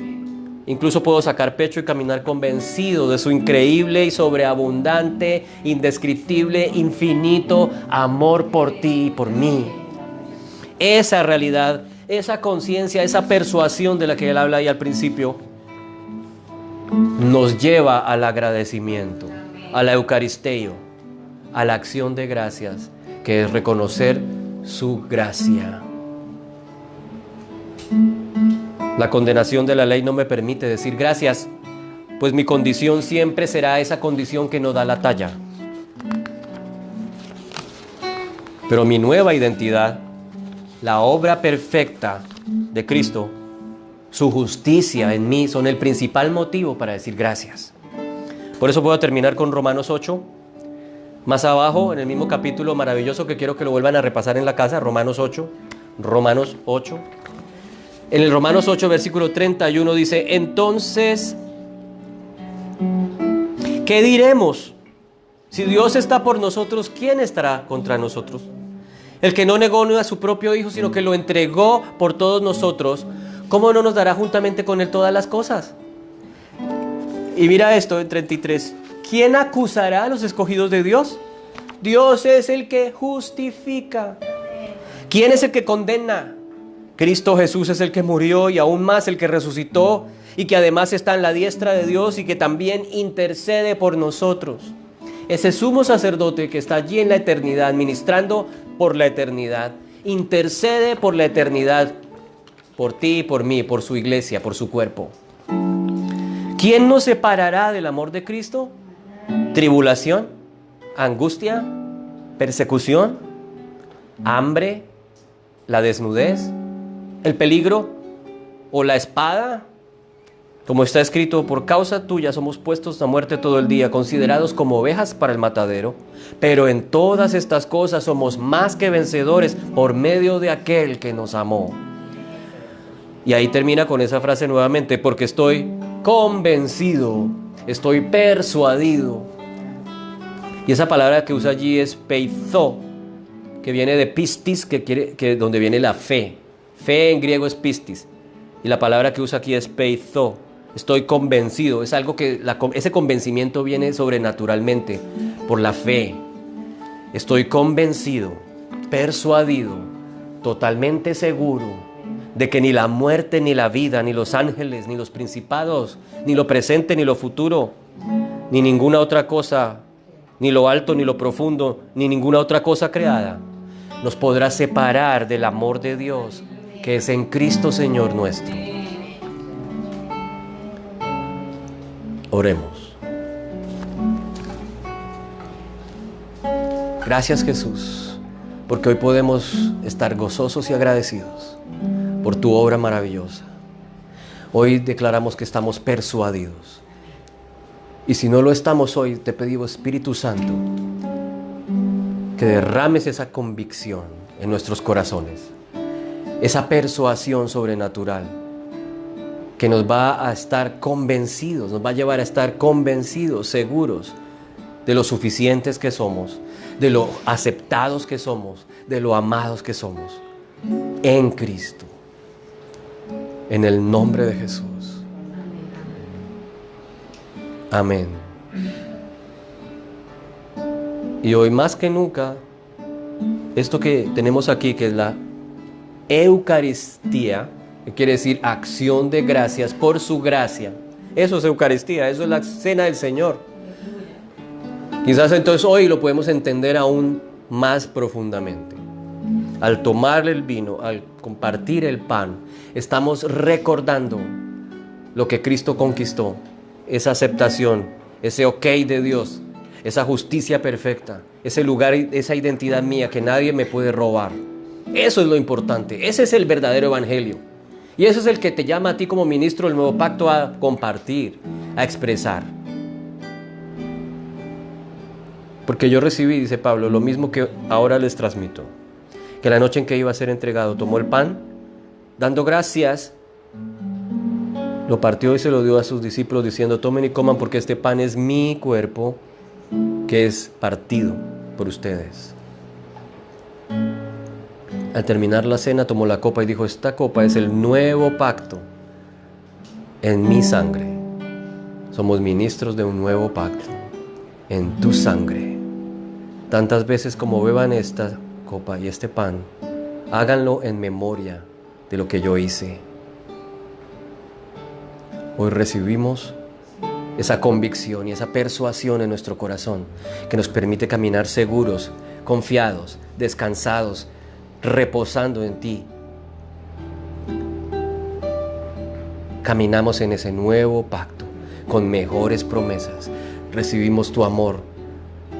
Incluso puedo sacar pecho y caminar convencido de su increíble y sobreabundante, indescriptible, infinito amor por ti y por mí. Esa realidad, esa conciencia, esa persuasión de la que él habla ahí al principio, nos lleva al agradecimiento, a la eucaristeo, a la acción de gracias, que es reconocer su gracia. La condenación de la ley no me permite decir gracias, pues mi condición siempre será esa condición que no da la talla. Pero mi nueva identidad, la obra perfecta de Cristo, su justicia en mí son el principal motivo para decir gracias. Por eso puedo terminar con Romanos 8. Más abajo, en el mismo capítulo maravilloso que quiero que lo vuelvan a repasar en la casa, Romanos 8. Romanos 8. En el Romanos 8, versículo 31 dice: entonces, ¿qué diremos? Si Dios está por nosotros, ¿quién estará contra nosotros? El que no negó no a su propio Hijo, sino que lo entregó por todos nosotros, ¿cómo no nos dará juntamente con Él todas las cosas? Y mira esto en 33. ¿Quién acusará a los escogidos de Dios? Dios es el que justifica. ¿Quién es el que condena? Cristo Jesús es el que murió y aún más el que resucitó y que además está en la diestra de Dios y que también intercede por nosotros. Ese sumo sacerdote que está allí en la eternidad, ministrando por la eternidad, intercede por la eternidad, por ti y por mí, por su iglesia, por su cuerpo. ¿Quién nos separará del amor de Cristo? ¿Tribulación? ¿Angustia? ¿Persecución? ¿Hambre? ¿La desnudez? ¿El peligro? ¿O la espada? Como está escrito, por causa tuya somos puestos a muerte todo el día, considerados como ovejas para el matadero. Pero en todas estas cosas somos más que vencedores por medio de aquel que nos amó. Y ahí termina con esa frase nuevamente: porque estoy convencido, estoy persuadido. Y esa palabra que usa allí es peizó, que viene de pistis, que donde viene la fe. Fe en griego es pistis. Y la palabra que usa aquí es peizó. Estoy convencido. Es algo que ese convencimiento viene sobrenaturalmente por la fe. Estoy convencido, persuadido, totalmente seguro de que ni la muerte, ni la vida, ni los ángeles, ni los principados, ni lo presente, ni lo futuro, ni ninguna otra cosa, ni lo alto, ni lo profundo, ni ninguna otra cosa creada, nos podrá separar del amor de Dios que es en Cristo Señor nuestro. Oremos. Gracias, Jesús, porque hoy podemos estar gozosos y agradecidos por tu obra maravillosa. Hoy declaramos que estamos persuadidos. Y si no lo estamos hoy, te pedimos, Espíritu Santo, que derrames esa convicción en nuestros corazones, esa persuasión sobrenatural que nos va a estar convencidos, nos va a llevar a estar convencidos, seguros de lo suficientes que somos, de lo aceptados que somos, de lo amados que somos en Cristo. En el nombre de Jesús. Amén. Y hoy más que nunca, esto que tenemos aquí, que es la Eucaristía, que quiere decir acción de gracias por su gracia. Eso es Eucaristía, eso es la cena del Señor. Quizás entonces hoy lo podemos entender aún más profundamente. Al tomar el vino, al compartir el pan, estamos recordando lo que Cristo conquistó, esa aceptación, ese ok de Dios, esa justicia perfecta, ese lugar, esa identidad mía que nadie me puede robar. Eso es lo importante, ese es el verdadero evangelio. Y eso es el que te llama a ti como ministro del nuevo pacto a compartir, a expresar. Porque yo recibí, dice Pablo, lo mismo que ahora les transmito. Que la noche en que iba a ser entregado, tomó el pan, dando gracias, lo partió y se lo dio a sus discípulos diciendo: tomen y coman, porque este pan es mi cuerpo, que es partido por ustedes. Al terminar la cena, tomó la copa y dijo: esta copa es el nuevo pacto en mi sangre. Somos ministros de un nuevo pacto en tu sangre. Tantas veces como beban esta copa y este pan, háganlo en memoria de lo que yo hice. Hoy recibimos esa convicción y esa persuasión en nuestro corazón que nos permite caminar seguros confiados, descansados, reposando en ti. Caminamos en ese nuevo pacto con mejores promesas. Recibimos tu amor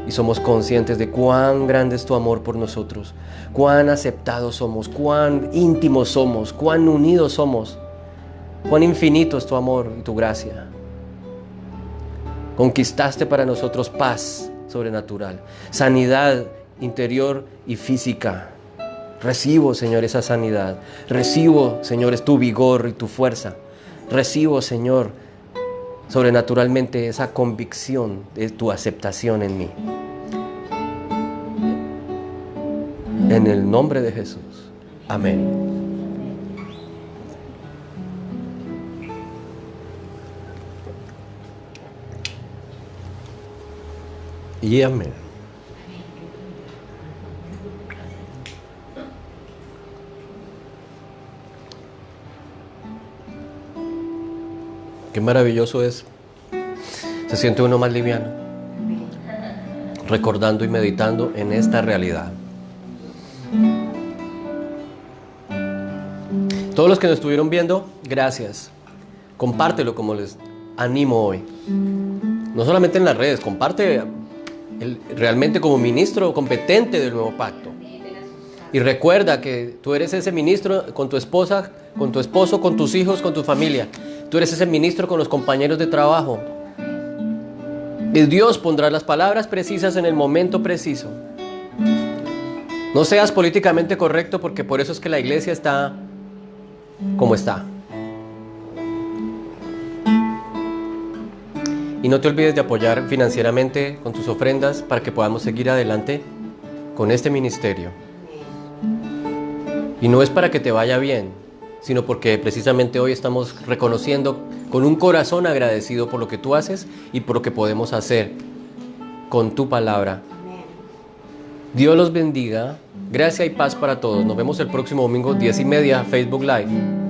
y somos conscientes de cuán grande es tu amor por nosotros, cuán aceptados somos, cuán íntimos somos, cuán unidos somos, cuán infinito es tu amor y tu gracia. Conquistaste para nosotros paz sobrenatural, sanidad interior y física. Recibo, Señor, esa sanidad. Recibo, Señor, tu vigor y tu fuerza. Recibo, Señor, sobrenaturalmente esa convicción de tu aceptación en mí. En el nombre de Jesús. Amén. Y amén. Qué maravilloso es. Se siente uno más liviano, recordando y meditando en esta realidad. Todos los que nos estuvieron viendo, gracias. Compártelo como les animo hoy. No solamente en las redes, comparte realmente como ministro competente del nuevo pacto. Y recuerda que tú eres ese ministro con tu esposa, con tu esposo, con tus hijos, con tu familia. Tú eres ese ministro con los compañeros de trabajo. Y Dios pondrá las palabras precisas en el momento preciso. No seas políticamente correcto, porque por eso es que la iglesia está como está. Y no te olvides de apoyar financieramente con tus ofrendas para que podamos seguir adelante con este ministerio. Y no es para que te vaya bien, sino porque precisamente hoy estamos reconociendo con un corazón agradecido por lo que tú haces y por lo que podemos hacer con tu palabra. Dios los bendiga. Gracia y paz para todos. Nos vemos el próximo domingo, 10:30, Facebook Live.